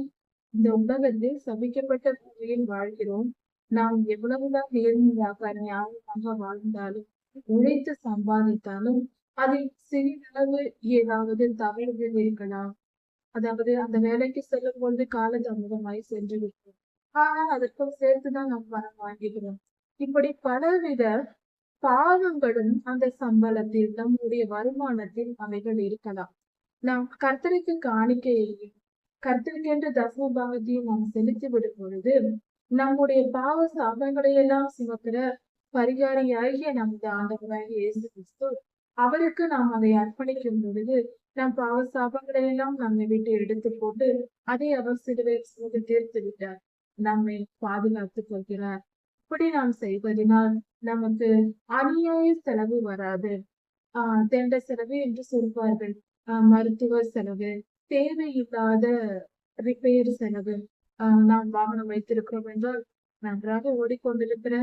இந்த உலகத்தில் சபிக்கப்பட்ட பூமியில் வாழ்கிறோம். நாம் எவ்வளவுதான் நேர்மையாக நியாயமாக வாழ்ந்தாலும் உழைத்து சம்பாதித்தாலும் அதில் சிறிதளவு ஏதாவது தவறுகள் இருக்கலாம். அதாவது அந்த வேலைக்கு செல்லும் பொழுது காலதாமதமாய் சென்று விட்டோம். ஆனால் அதற்கும் சேர்த்துதான் நாம் பணம் வாங்குகிறோம். இப்படி பலவித பாவங்களும் அந்த சம்பளத்தில் நம்முடைய வருமானத்தில் அவைகள் இருக்கலாம். நாம் கர்த்தருக்கு காணிக்கையையும் கர்த்தருக்கென்று தசம பாகத்தையும் நாம் செலுத்தி விடும் பொழுது நம்முடைய பாவ சாபங்களை எல்லாம் சுமக்கிற பரிகாரியாகிய நமது ஆண்டவராகிய இயேசு கிறிஸ்து அவருக்கு நாம் அதை அர்ப்பணிக்கும் பொழுது நம் பாவ சாபங்களை எல்லாம் நம்மை விட்டு எடுத்து போட்டு அதை அவர் சிலுவையில் சுமந்து தீர்த்து விட்டார். நம்மை பாதுகாத்துக் கொள்கிறார். இப்படி நாம் செய்வதனால் நமக்கு அநியாய செலவு வராது. தெண்ட செலவு என்று சொல்வார்கள். மருத்துவ செலவு, தேவையில்லாத ரிப்பேர் செலவு. நாம் வாகனம் வைத்திருக்கிறோம் என்றால் நன்றாக ஓடிக்கொண்டிருக்கிற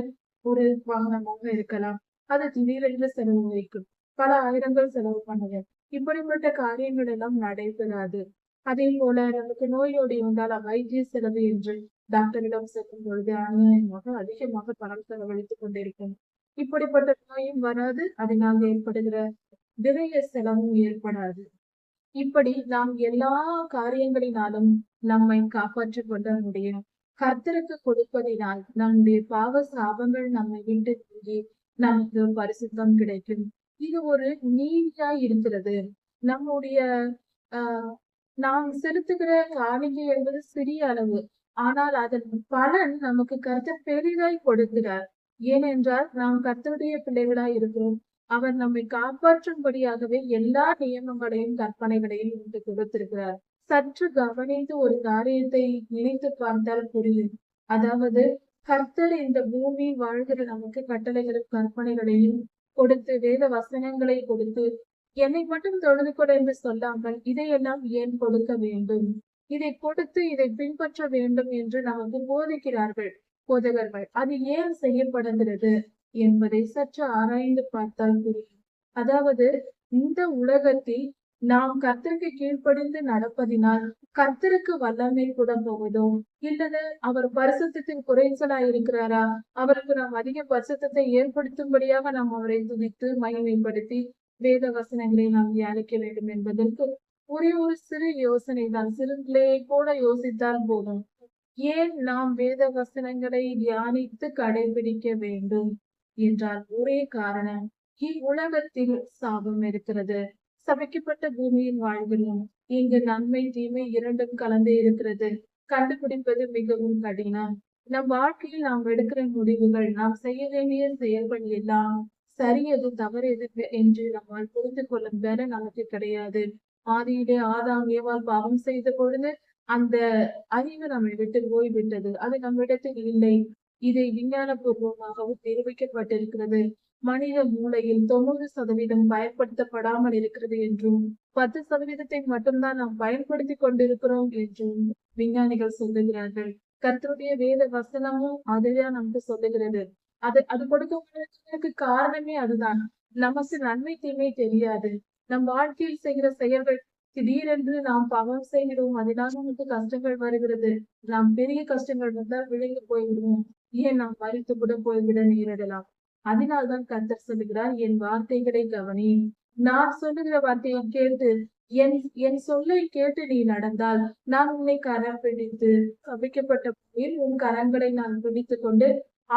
ஒரு வாகனமாக இருக்கலாம். அது திடீரென்று செலவு வைக்கும். பல ஆயிரங்கள் செலவு பண்ணுவேன். இப்படிப்பட்ட காரியங்கள் எல்லாம் நடைபெறாது. அதே போல நமக்கு நோயோடி வந்தால் வைத்திய செலவு என்று டாக்டரிடம் செல்லும் பொழுது அநியாயமாக அதிகமாக பணம் செலவழித்துக் கொண்டிருக்கும். இப்படிப்பட்ட நோயும் வராது. அதனால் ஏற்படுகிற விரைய செலவும் ஏற்படாது. இப்படி நாம் எல்லா காரியங்களினாலும் நம்மை காப்பாற்றிக் கொள்ள முடியும். கர்த்தருக்கு கொடுப்பதினால் நம்முடைய பாவ சாபங்கள் நம்மை விட்டு நீங்கி நமக்கு பரிசுத்தம் கிடைக்கும். இது ஒரு நீதியாய் இருக்கிறது. நம்முடைய ஆஹ் நாம் செலுத்துகிற காணிக்கை என்பது சிறிய அளவு. ஆனால் அதன் பலன் நமக்கு கர்த்தர் பெரிதாய் கொடுக்கிறார். ஏனென்றால் நாம் கர்த்தருடைய பிள்ளைகளாய் இருக்கிறோம். அவர் நம்மை காப்பாற்றும்படியாகவே எல்லா நியமங்களையும் கற்பனைகளையும் நமக்கு கொடுத்திருக்கிறார். சற்று கவனித்து ஒரு காரியத்தை நினைத்து பார்த்தால் புரியும். அதாவது கர்த்தர் இந்த பூமியில் வாழ்கிற நமக்கு கட்டளைகளும் கற்பனைகளையும் கொடுத்து வேத வசனங்களை கொடுத்து என்னை மட்டும் தொழுது கொடு என்று சொல்லாமல் இதையெல்லாம் ஏன் கொடுக்க வேண்டும், இதை கொடுத்து இதை பின்பற்ற வேண்டும் என்று நமக்கு போதிக்கிறார்கள் போதகர்கள். அது ஏன் செய்யப்படுகிறது என்பதை சற்று ஆராய்ந்து பார்த்தால் புரியும். அதாவது இந்த உலகத்தில் நாம் கர்த்தருக்கு கீழ்ப்படிந்து நடப்பதினால் கர்த்தருக்கு வல்லமை கூட போவதோ இல்லது அவர் பரிசுத்தத்தின் குறைச்சலா இருக்கிறாரா, அவருக்கு நாம் அதிக பரிசுத்தத்தை ஏற்படுத்தும்படியாக நாம் அவரை துதித்து மகிமைப்படுத்தி வேத வசனங்களை நாம் தியானிக்க வேண்டும் என்பதற்கு ஒரே ஒரு சிறு யோசனை தான். சிறு பிள்ளையை கூட யோசித்தால் போதும். ஏன் நாம் வேத வசனங்களை தியானித்து கடைபிடிக்க வேண்டும் என்றால் ஒரே காரணம், இவ்வுலகத்தில் சாபம் இருக்கிறது. சபிக்கப்பட்ட பூமியில் வாழ்கிறோம். இங்கு நன்மை தீமை இரண்டும் கலந்து இருக்கிறது. கண்டுபிடிப்பது மிகவும் கடினம். நம் வாழ்க்கையில் நாம் எடுக்கிற முடிவுகள், நாம் செய்ய வேண்டிய செயல்கள் எல்லாம் சரியது தவறு என்று நம்மால் புரிந்து கொள்ளும் வேற நமக்கு கிடையாது. ஆதியிலே ஆதாம் ஏவாள் பாவம் செய்த பொழுது அந்த அறிவு நம்மை விட்டு போய்விட்டது. அது நம்மிடத்தில் இல்லை. இதை விஞ்ஞான பூர்வமாகவும் நிரூபிக்கப்பட்டிருக்கிறது. மனித மூளையில் 90% பயன்படுத்தப்படாமல் இருக்கிறது என்றும் 10% மட்டும்தான் நாம் பயன்படுத்தி கொண்டிருக்கிறோம் என்றும் விஞ்ஞானிகள் சொல்லுகிறார்கள். கர்த்தருடைய வேத வசனமும் அதுதான் நமக்கு சொல்லுகிறது. அது கொடுக்க காரணமே அதுதான். நமக்கு நன்மை தீமை தெரியாது. நம் வாழ்க்கையில் செய்கிற செயல்கள் திடீரென்று நாம் பாவம் செய்கிறோம், அதனால் நமக்கு கஷ்டங்கள் வருகிறது. நாம் பெரிய கஷ்டங்கள் வந்தால் விழுந்து போய்விடுவோம். ஏன் நாம் மறித்து கூட போய்விட நேரிடலாம். அதனால்தான் கர்த்தர் சொல்லுகிறார், என் வார்த்தைகளை கவனி. நான் சொல்லுகிற வார்த்தையை கேட்டு என் சொல்லை கேட்டு நீ நடந்தால் நான் உன்னை கரம் பிடித்து சபிக்கப்பட்ட போயில் உன் கரங்களை நான் பிடித்துக் கொண்டு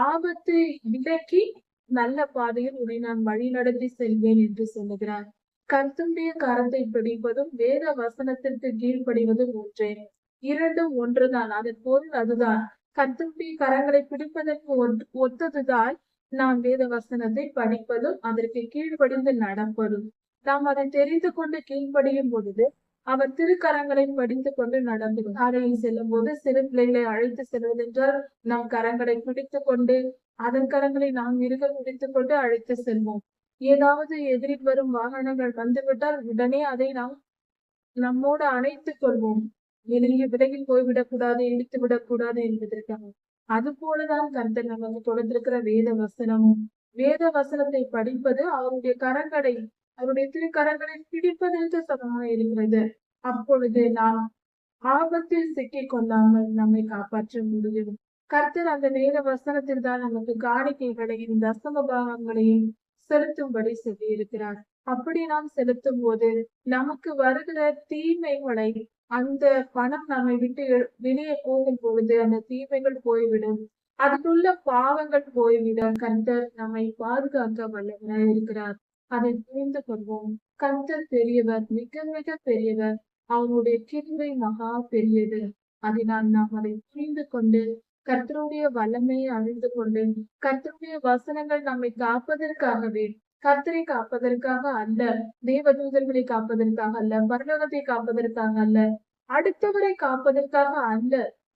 ஆபத்து விலக்கி நல்ல பாதையில் உன்னை நான் வழி நடத்தி செல்வேன் என்று சொல்லுகிறார். கர்த்தருடைய கரத்தை பிடிப்பதும் வேத வசனத்திற்கு கீழ்ப்படிவதும் ஒன்றே. இரண்டும் ஒன்றுதான். அதன் பொருள் அதுதான். கர்த்தருடைய கரங்களை பிடிப்பதற்கு ஒத்ததுதான் நாம் வேத வசனத்தை படிப்பதும் அதற்கு கீழ்ப்படிந்து நடப்பதும். நாம் அதை தெரிந்து கொண்டு கீழ்ப்படியும் பொழுது அவர் திருக்கரங்களை படித்து கொண்டு நடந்து சாலையில் செல்லும் போது சிறு பிள்ளைகளை அழைத்து செல்வதென்றால் நம் கரங்களை பிடித்துக் கொண்டு அதன் கரங்களை நாம் இருக பிடித்துக் கொண்டு அழைத்து செல்வோம். ஏதாவது எதிரில் வரும் வாகனங்கள் வந்துவிட்டால் உடனே அதை நாம் நம்மோடு அணைத்துக் கொள்வோம். வெளியே விலகில் போய்விடக் கூடாது, இடித்து விடக்கூடாது என்பதற்காக. அது போலதான் கர்த்தர் நமக்கு கொடுத்திருக்கிற வேத வசனமும். வேத வசனத்தை படிப்பது அவருடைய கரங்களை அவருடைய திருக்கரங்களை பிடிப்பதற்கு சமமாக இருக்கிறது. அப்பொழுது நாம் ஆபத்தில் சிக்கிக் கொள்ளாமல் நம்மை காப்பாற்ற முடியும். கர்த்தர் அந்த வேத வசனத்தில் தான் நமக்கு காணிக்கைகளையும் தசம பாகங்களையும் செலுத்தும்படி சொல்லி இருக்கிறார். அப்படி நாம் செலுத்தும் போது நமக்கு வருகிற தீமைகளை அந்த பணம் நம்மை விட்டு வெளியே போகும் பொழுது அந்த தீமைகள் போய்விடும். அதிலுள்ள பாவங்கள் போய்விடும். கர்த்தர் நம்மை பாதுகாக்க வல்லவராய் இருக்கிறார். அதை புரிந்து கொள்வோம். கர்த்தர் பெரியவர், மிக மிக பெரியவர். அவருடைய கிருபை மகா பெரியது. அதனால் நாம் அதை புரிந்து கொண்டு கர்த்தருடைய வல்லமையை அறிந்து கொண்டு கர்த்தருடைய வசனங்கள் நம்மை காப்பதற்காகவே, கர்த்தரை காப்பதற்காக அல்ல, தேவதூதர்களை காப்பதற்காக அல்ல, பரலோகத்தை காப்பதற்காக அல்ல, அடுத்தவரை காப்பதற்காக அல்ல,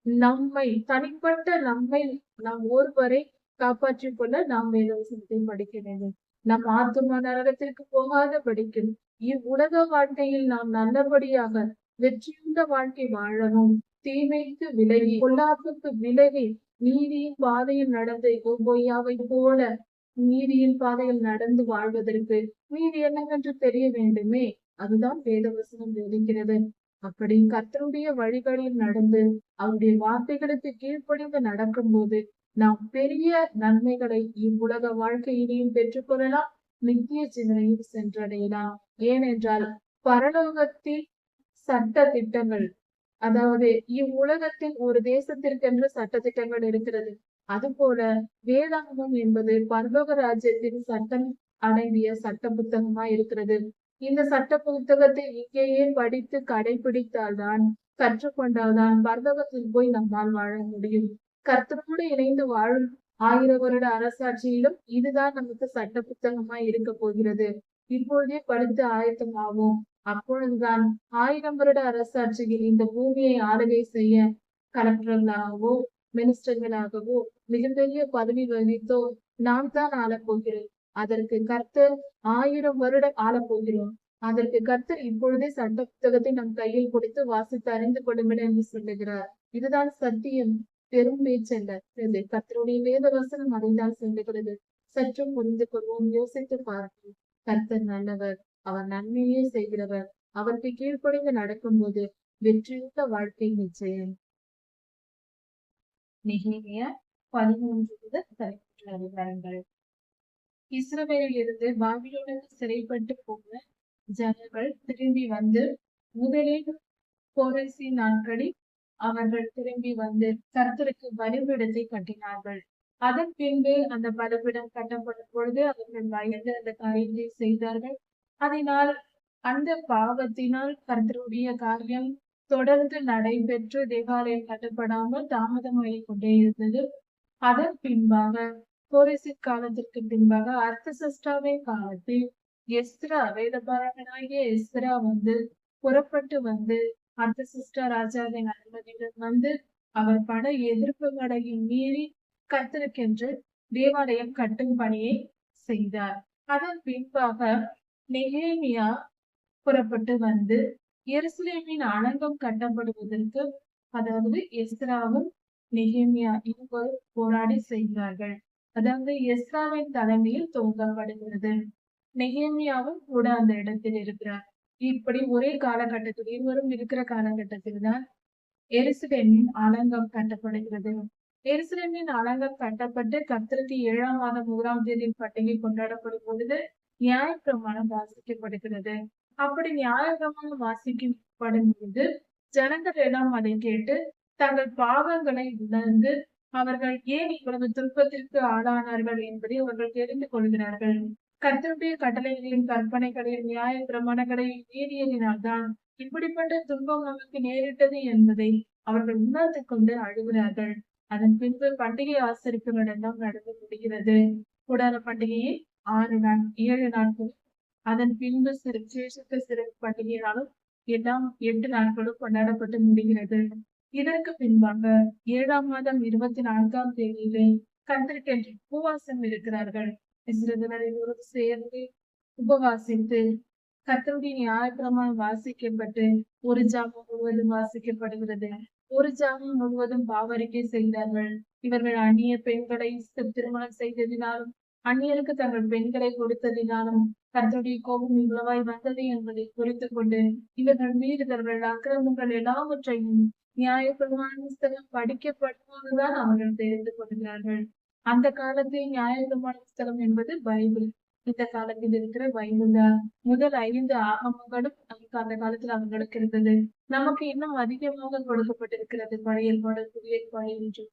நம்மை தனிப்பட்ட நம்மை நாம் ஒருவரை காப்பாற்றிக் கொள்ள நாம் வேதவசனத்தை படிக்க வேண்டும். நம் ஆத்துமா நரகத்திற்கு போகாத படிக்கும் இவ்வுலக வாழ்க்கையில் நாம் நல்லபடியாக வெற்றியுள்ள வாழ்க்கை வாழவும், தீமைக்கு விலகி பொல்லாப்புக்கு விலகி நீதியின் பாதையில் நடந்து பொய்யாவை போல நீதியின் பாதையில் நடந்து வாழ்வதற்கு நீதி என்னவென்று தெரிய வேண்டுமே. அதுதான் வேதவசனம் விளக்கிறது. அப்படி கர்த்தருடைய வழிகளில் நடந்து அவருடைய வார்த்தைகளுக்கு கீழ்ப்படிந்து நடக்கும் போது நாம் பெரிய நன்மைகளை இவ்வுலக வாழ்க்கையிலையும் பெற்றுக்கொள்ளலாம், நித்திய ஜீவனையும் சென்றடையலாம். ஏனென்றால் பரலோகத்தில் சட்ட திட்டங்கள், அதாவது இவ்வுலகத்தில் ஒரு தேசத்திற்கென்று சட்ட திட்டங்கள் இருக்கிறது. அதுபோல வேதாகமம் என்பது பரலோக ராஜ்யத்தின் சட்டம் அடங்கிய சட்ட புத்தகமா இருக்கிறது. இந்த சட்ட புத்தகத்தை இங்கேயே படித்து கடைபிடித்தால்தான், கற்றுக்கொண்டால்தான் பரலோகத்தில் போய் நம்மால் வாழ முடியும். கர்த்தரோடு இணைந்து வாழும் 1000 வருட அரசாட்சியிலும் இதுதான் நமக்கு சட்ட புத்தகமா இருக்க போகிறது. இப்பொழுதே படித்து ஆயத்தமாவோம். அப்பொழுதுதான் 1000 வருட அரசாட்சியில் இந்த பூமியை ஆளுகை செய்ய கலெக்டர்களாகவோ மினிஸ்டர்களாகவோ மிகப்பெரிய பதவி வகித்தோ நாம் தான் ஆளப்போகிறோம். அதற்கு கர்த்தர் 1000 வருடம் ஆளப்போகிறோம். அதற்கு கர்த்தர் இப்பொழுதே சட்ட புத்தகத்தை நம் கையில் கொடுத்து வாசித்து அறிந்து கொள்ளுங்கள் என்று சொல்லுகிறார். இதுதான் சத்தியம், பெரும் பேச்சல்ல. கர்த்தருடைய வேத வசனம் அதைதான் சொல்லுகிறது. சற்றும் புரிந்து கொள்வோம், யோசித்து பார்ப்போம். கர்த்தர் நல்லவர், அவர் நன்மையே செய்கிறவர். அவருக்கு கீழ்ப்படிந்து நடக்கும்போது வெற்றியுள்ள வாழ்க்கை நிச்சயம். நெகேமியா 13 முதல் 13 அதிகாரங்கள். இஸ்ரவேலில் இருந்து பாபிலோனுக்கு சிறைப்பட்டு போன ஜனங்கள் திரும்பி வந்து முதலில் கோரேசி நாட்களில் அவர்கள் திரும்பி வந்து கர்த்தருக்கு பலிபீடத்தை கட்டினார்கள். அதன் பின்பு அந்த பலிபீடம் கட்டப்பட்ட பொழுது அவர்கள் பயந்து அந்த காரியத்தை செய்தார்கள். அதனால் அந்த பாவத்தினால் கர்த்தருடைய காரியம் தொடர்ந்து நடைபெற்று தேவாலயம் கட்டப்படாமல் தாமதமாகிக் கொண்டே இருந்தது. அதன் பின்பாக கோரேசின் காலத்திற்கு பின்பாக அர்த்தசஷ்டாவின் காலத்தில் எஸ்ரா, வேதபாரகனாகிய எஸ்ரா வந்து புறப்பட்டு வந்து அர்த்தசஷ்டா ராஜாவின் அனுமதியுடன் வந்து அவர் பட எதிர்ப்புகளையும் மீறி கர்த்தருக்கென்று தேவாலயம் கட்டும் பணியை செய்தார். அதன் பின்பாக நெகேமியா புறப்பட்டு வந்து எருசலேமின் அலங்கம் கட்டப்படுவதற்கு, அதாவது எஸ்ராவும் நெகேமியா இருவரும் போராடி செய்கிறார்கள். அதாவது எஸ்ராவின் தலைமையில் துவங்கப்படுகிறது. நெகேமியாவும் கூட அந்த இடத்தில் இருக்கிறார். இப்படி ஒரே காலகட்டத்தில் இருவரும் இருக்கிற காலகட்டத்தில் தான் எருசலேமின் அலங்கம் கட்டப்படுகிறது. எருசலேமின் அலங்கம் கட்டப்பட்டு கர்த்தருக்கு 7ஆம் மாதம் 1ஆம் தேதியின் பண்டிகை கொண்டாடப்படும் பொழுது நியாயப்பிரமாணம் வாசிக்கப்படுகிறது. அப்படி நியாயப்பிரமாணம் வாசிக்கப்படும் பொழுது ஜனங்கள் எல்லாம் அதை கேட்டு தங்கள் பாவங்களை உணர்ந்து அவர்கள் ஏன் இவ்வளவு துன்பத்திற்கு ஆளானார்கள் என்பதை அவர்கள் தெரிந்து கொள்கிறார்கள். கர்த்தருடைய கட்டளைகளின் கற்பனைகளின் நியாய பிரமாணங்களை மீறியதினால்தான் இப்படிப்பட்ட துன்பம் நமக்கு நேரிட்டது என்பதை அவர்கள் உணர்ந்து கொண்டு அழுகிறார்கள். அதன் பின்பு பண்டிகை ஆசரிப்புகள் எல்லாம் நடந்து முடிகிறது. கூடார பண்டிகையை 7 நாட்கள், அதன் பின்பு விசேஷித்த சிறப்பு பண்டிகையாலும் எல்லாம் 8 நாட்களும் கொண்டாடப்பட்டு முடிகிறது. இதற்கு பின்பாக 7ஆம் மாதம் 24ஆம் தேதியிலே கர்த்தருக்கென்று உபவாசம் இருக்கிறார்கள். இஸ்ரவேலர் எல்லோரும் சேர்ந்து உபவாசித்து கர்த்தருடைய நியாயப்பிரமாணம் வாசிக்கப்பட்டு ஒரு ஜாமம் முழுவதும் வாசிக்கப்படுகிறது. ஒரு ஜாமம் முழுவதும் பாவரிக்கை செய்தார்கள். இவர்கள் அந்நிய பெண்களை திருமணம் செய்ததினாலும் அந்நியருக்கு தங்கள் பெண்களை கொடுத்ததினாலும் கர்த்தருடைய கோபம் இவ்வளவாய் வந்தது என்பதை குறித்துக் கொண்டு இவர்கள் மீறுதல்கள் அக்கிரமங்கள் எல்லாவற்றையும் நியாயப்பிரமாண புஸ்தகம் படிக்கப்படுவதுதான் அவர்கள் தெரிந்து கொள்கிறார்கள். அந்த காலத்தில் நியாயப்பிரமாண புஸ்தகம் என்பது பைபிள். இந்த காலத்தில் இருக்கிற பைபிள் தான். முதல் 5 ஆகமங்களும் நமக்கு அந்த காலத்துல அவங்களுக்கு இருந்தது. நமக்கு இன்னும் அதிகமாக கொடுக்கப்பட்டிருக்கிறது பழைய ஏற்பாடு, புதிய ஏற்பாடு என்று.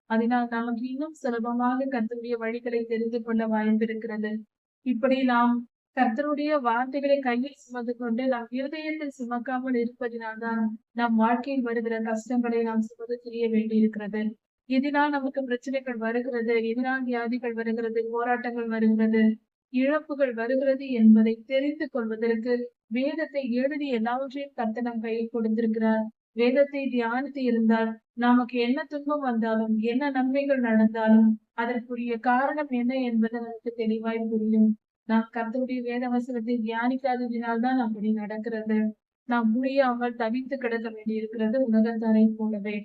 அதனால் நமக்கு இன்னும் சுலபமாக கர்த்தருடைய வழிகளை தெரிந்து கொள்ள வாய்ப்பிருக்கிறது. இப்படி நாம் கர்த்தருடைய வார்த்தைகளை கையில் சுமந்து கொண்டு நம் இருதயத்தில் சுமக்காமல் இருப்பதினால்தான் நம் வாழ்க்கையில் வருகிற கஷ்டங்களை நாம் சுமந்து செய்ய வேண்டியிருக்கிறது. இதனால் நமக்கு பிரச்சனைகள் வருகிறது, எதிரான வியாதிகள் வருகிறது, போராட்டங்கள் வருகிறது, இழப்புகள் வருகிறது என்பதை தெரிந்து கொள்வதற்கு வேதத்தை எழுதி எல்லாவற்றையும் கர்த்தர் நம் கையில் கொடுத்திருக்கிறார். வேதத்தை தியானித்து இருந்தால் நமக்கு என்ன துன்பம் வந்தாலும் என்ன நன்மைகள் நடந்தாலும் அதற்குரிய காரணம் என்ன என்பது நமக்கு தெளிவாய் புரியும். நாம் கர்த்தருடைய வேத வசனத்தை தியானிக்காததினால்தான் அப்படி நடக்கிறது. நாம் முடியாமல் தவித்து கிடக்க வேண்டியிருக்கிறது உலகத்தாரை போலவே.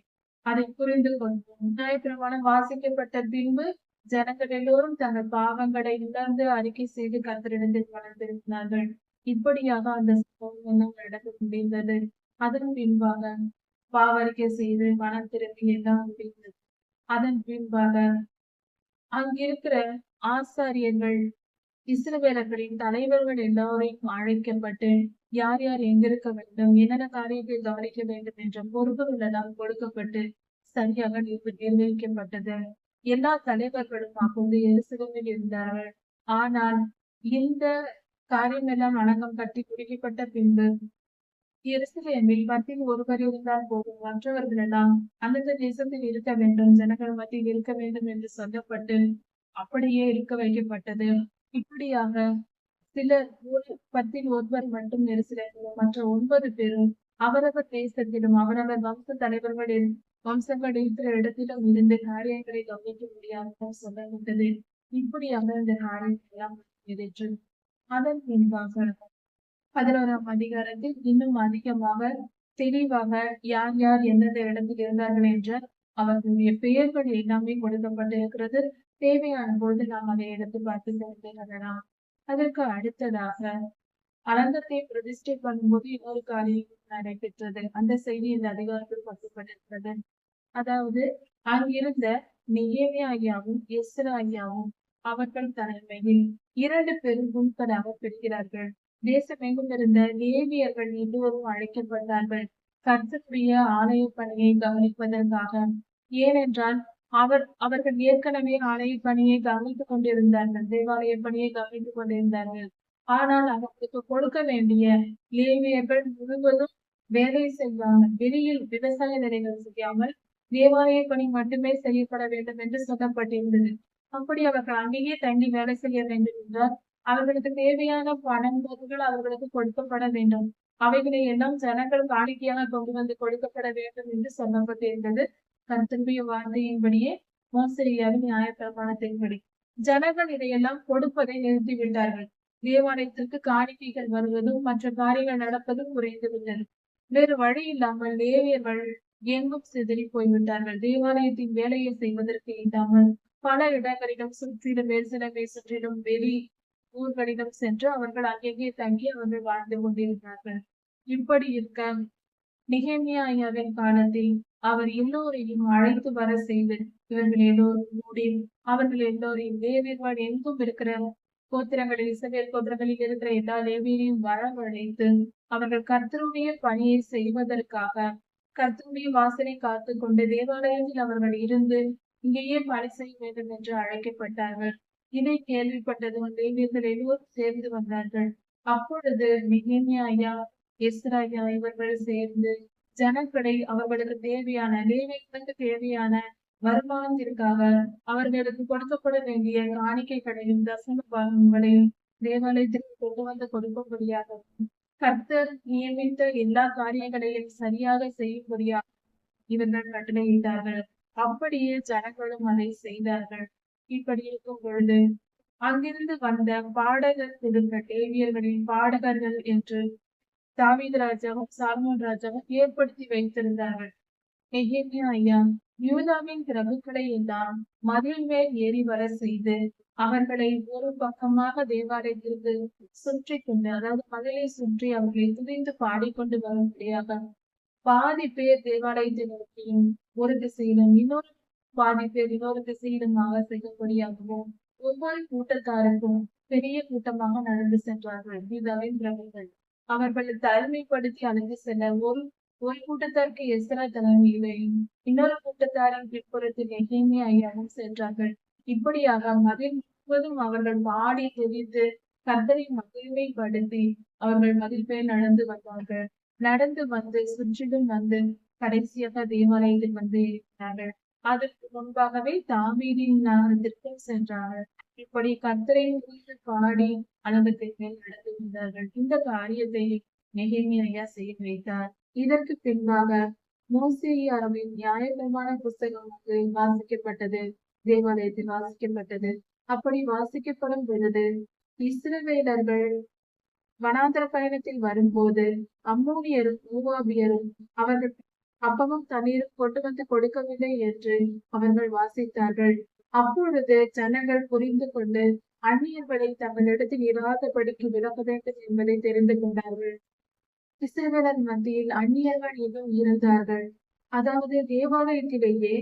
அதை புரிந்து கொள்வோம். நியாயப்பிரமாணம் வாசிக்கப்பட்ட பின்பு ஜனங்கள் எல்லோரும் தங்கள் பாவங்களை உணர்ந்து அறிக்கை செய்து கர்த்தரிடத்தில் மனம் திரும்பினார்கள். இப்படியாக அந்த சம்பவம் எல்லாம் நடக்க முடிந்தது. அதன் பின்பாக பாவறிக்கை செய்து மனம் திரும்பி எல்லாம் முடிந்தது. அதன் பின்பாக அங்கிருக்கிற ஆசாரியர்கள் இஸ்ரவேலர்களின் தலைவர்கள் எல்லோரையும் அழைக்கப்பட்டு யார் யார் எங்கிருக்க வேண்டும், என்னென்ன காரியத்தை கவனிக்க வேண்டும் என்ற பொறுப்புகள் எல்லாம் கொடுக்கப்பட்டு சரியாக நிர்வகிக்கப்பட்டது. எல்லா தலைவர்களும் அப்போது எருசலேமில் இருந்தார்கள். ஆனால் இந்த காரியம் எல்லாம் அடங்கம் கட்டி குடிக்கப்பட்ட பின்பு எருசலேமில் 10 ஒருவர் இருந்தால் போதும், மற்றவர்கள் எல்லாம் அந்தந்த தேசத்தில் இருக்க வேண்டும், ஜனங்கள் மத்தியில் இருக்க வேண்டும் என்று சொல்லப்பட்டு அப்படியே இருக்க வைக்கப்பட்டது. இப்படியாக சிலர் 10 ஒருவர் மட்டும் எருசலேமிலும் மற்ற 9 பேரும் அவரவர் தேசத்திலும் அவரவர் வம்ச தலைவர்களின் வம்சங்கள் இருக்கிற இடத்திலும் இருந்து காரியங்களை கவனிக்க முடியாமல் சொல்லப்பட்டது. இப்படியாக இந்த காரியங்கள் எல்லாம் நிறைவேற்று. அதன் பின்பாக 11ஆம் அதிகாரத்தில் இன்னும் அதிகமாக தெளிவாக யார் யார் எந்தெந்த இடத்தில் இருந்தார்கள் என்ற அவர்களுடைய பெயர்கள் எல்லாமே கொடுக்கப்பட்டிருக்கிறது. தேவையான பொழுது நாம் அதை எடுத்து பார்த்து தெரிந்து கொள்ளலாம். அதற்கு அடுத்ததாக அலங்கத்தை பிரதிஷ்டை பண்ணும்போது இன்னொரு காரியம் நடைபெற்றது. அந்த செய்தி இந்த அதிகாரத்தில் பகிரப்பட்டிருக்கிறது. அதாவது அங்கிருந்த நெகேமியாவும் எஸ்ராயாவும் அவர்கள் தலைமையில் 2 பெரும் குழுக்களாக பிரிக்கிறார்கள். தேசமெங்கும் இருந்த லேவியர்கள் எல்லோரும் அழைக்கப்பட்டார்கள் கர்த்தருடைய ஆலய பணியை கவனிப்பதற்காக. ஏனென்றால் அவர்கள் ஏற்கனவே ஆலய பணியை கவனித்துக் கொண்டிருந்தார்கள், தேவாலய பணியை கவனித்துக் கொண்டிருந்தார்கள். ஆனால் அவர்களுக்கு கொடுக்க வேண்டிய லேவியர்கள் முழுவதும் வேலை செய்யாமல், வெளியில் விவசாய வேலைகள் செய்யாமல் தேவாலய பணி மட்டுமே செய்யப்பட வேண்டும் என்று சொல்லப்பட்டிருந்தது. அப்படி அவர்கள் அங்கேயே தங்கி வேலை செய்ய வேண்டும் என்றால் அவர்களுக்கு தேவையான பணம் பொருட்கள் அவர்களுக்கு கொடுக்கப்பட வேண்டும். அவைகளை எல்லாம் ஜனங்கள் காணிக்கையாக கொண்டு வந்து கொடுக்கப்பட வேண்டும் என்று சொல்லப்பட்டிருந்தது. கர்த்தருடைய வார்த்தையின்படியே மோசேயாவின் நியாயப்பிரமாணத்தின்படி ஜனங்கள் இதையெல்லாம் கொடுப்பதை நிறுத்திவிட்டார்கள். தேவாலயத்திற்கு காணிக்கைகள் வருவதும் மற்ற காரியங்கள் நடப்பதும் குறைந்து விட்டது. வேறு வழி இல்லாமல் லேவியர்கள் எங்கும் சிதறி போய்விட்டார்கள். தேவாலயத்தின் வேலையை செய்வதற்கு இல்லாமல் பல இடங்களிலும் சுற்றிலும் எருசலேமை சுற்றிலும் வெளி ஊர்களிடம் சென்று அவர்கள் அங்கேயே தங்கி அவர்கள் வாழ்ந்து கொண்டிருந்தார்கள். இப்படி இருக்க நெகேமியாவின் காலத்தில் அவர் எல்லோரையும் அழைத்து வர செய்து இவர்கள் எல்லோரும் கூடி அவர்கள் எல்லோரையும் லேவியர்கள் எங்கும் இருக்கிற கோத்திரங்களில் இஸ்ரவேல் கோத்திரங்களில் இருக்கிற எல்லா லேவியரையும் வரவழைத்து அவர்கள் கர்த்தருடைய பணியை செய்வதற்காக கர்த்தருடைய வாசலை காத்து கொண்டு தேவாலயத்தில் அவர்கள் இருந்து இங்கேயே பணி செய்ய வேண்டும் என்று அழைக்கப்பட்டார்கள். இதை கேள்விப்பட்டதும் லேவியர்கள் எல்லோரும் சேர்ந்து வந்தார்கள். அப்பொழுது நெகேமியா, எஸ்ராயா இவர்கள் சேர்ந்து ஜனங்களை அவர்களுக்கு தேவையான லேவியர்களுக்கு தேவையான வருமானத்திற்காக அவர்களுக்கு கொடுக்கப்பட வேண்டிய காணிக்கைகளையும் தசம பாகங்களையும் தேவாலயத்திற்கு கொண்டு வந்து கொடுக்கும்படியாகவும் கர்த்தர் நியமித்த எல்லா காரியங்களையும் சரியாக செய்யும்படியாக இவர்கள் கட்டளையிட்டார்கள். அப்படியே ஜனங்களும் அதை செய்தார்கள். இப்படி இருக்கும் பொழுது அங்கிருந்து வந்த பாடகர் குழுக்கள் லேவியர்களின் பாடகர்கள் என்று தாவீது ராஜாவும் சாலமோன் ராஜாவும் ஏற்படுத்தி வைத்திருந்தார்கள். நெகேமியா ஐயா யூதாவின் பிரபுக்களை எல்லாம் மதில் மேல் ஏறி வர செய்து அவர்களை ஒரு பக்கமாக தேவாலயத்திற்கு சுற்றி கொண்டு, அதாவது மதிலை சுற்றி அவர்களை துதிந்து பாடிக்கொண்டு வரும்படியாக பாதி பேர் தேவாலயத்தை நோக்கியும் ஒரு திசையிலும் இன்னொரு பாதி பேர் இன்னொரு திசையிலுமாக செய்யும்படியாகவும் ஒவ்வொரு கூட்டத்தாருக்கும் பெரிய கூட்டமாக நடந்து சென்றார்கள். யூதாவின் பிரபுக்கள் அவர்களை தலைமைப்படுத்தி அழைத்து செல்ல ஒரு ஒரு கூட்டத்தாருக்கு எஸ்ரா தலைமையிலையும் இன்னொரு கூட்டத்தாரின் பிற்புறத்தில் நெகேமியா ஐயாவும் சென்றார்கள். இப்படியாக மதில் முழுவதும் அவர்கள் பாடி துதித்து கர்த்தரை மகிழ்மைப்படுத்தி அவர்கள் மதில் பேர் நடந்து வந்தார்கள். நடந்து வந்து சுற்றிலும் வந்து கடைசியாக தேவாலயத்தில் வந்து இருக்கிறார்கள். அதற்கு முன்பாகவே தாவீதின் நகரத்திற்கும் சென்றார்கள். இப்படி கர்த்தரை குறித்து பாடி அலங்கத்தின் மேல் நடந்து வந்தார்கள். இந்த காரியத்தை நெகேமியா ஐயா செய்து வைத்தார். இதற்கு பின்பாக மோசேயாவின் நியாயப்பிரமாண புஸ்தகம் வாசிக்கப்பட்டது. தேவாலயத்தில் வாசிக்கப்பட்டது. அப்படி வாசிக்கப்படும் பொழுது இஸ்ரவேலர்கள் வனாந்தர பயணத்தில் வரும்போது அம்மோனியரும் மோவாபியரும் அவர்கள் அப்பமும் தண்ணீரும் கொண்டு வந்து கொடுக்கவில்லை என்று அவர்கள் வாசித்தார்கள். அப்பொழுது ஜனங்கள் புரிந்து கொண்டு அந்நியர்களை தங்களிடத்தில் இராதபடிக்கு விலக வேண்டும் என்பதை தெரிந்து கொண்டார்கள். இஸ்ரவேலர் மத்தியில் அந்நியர்கள் இன்னும் இருந்தார்கள். அதாவது தேவாலயத்திலேயே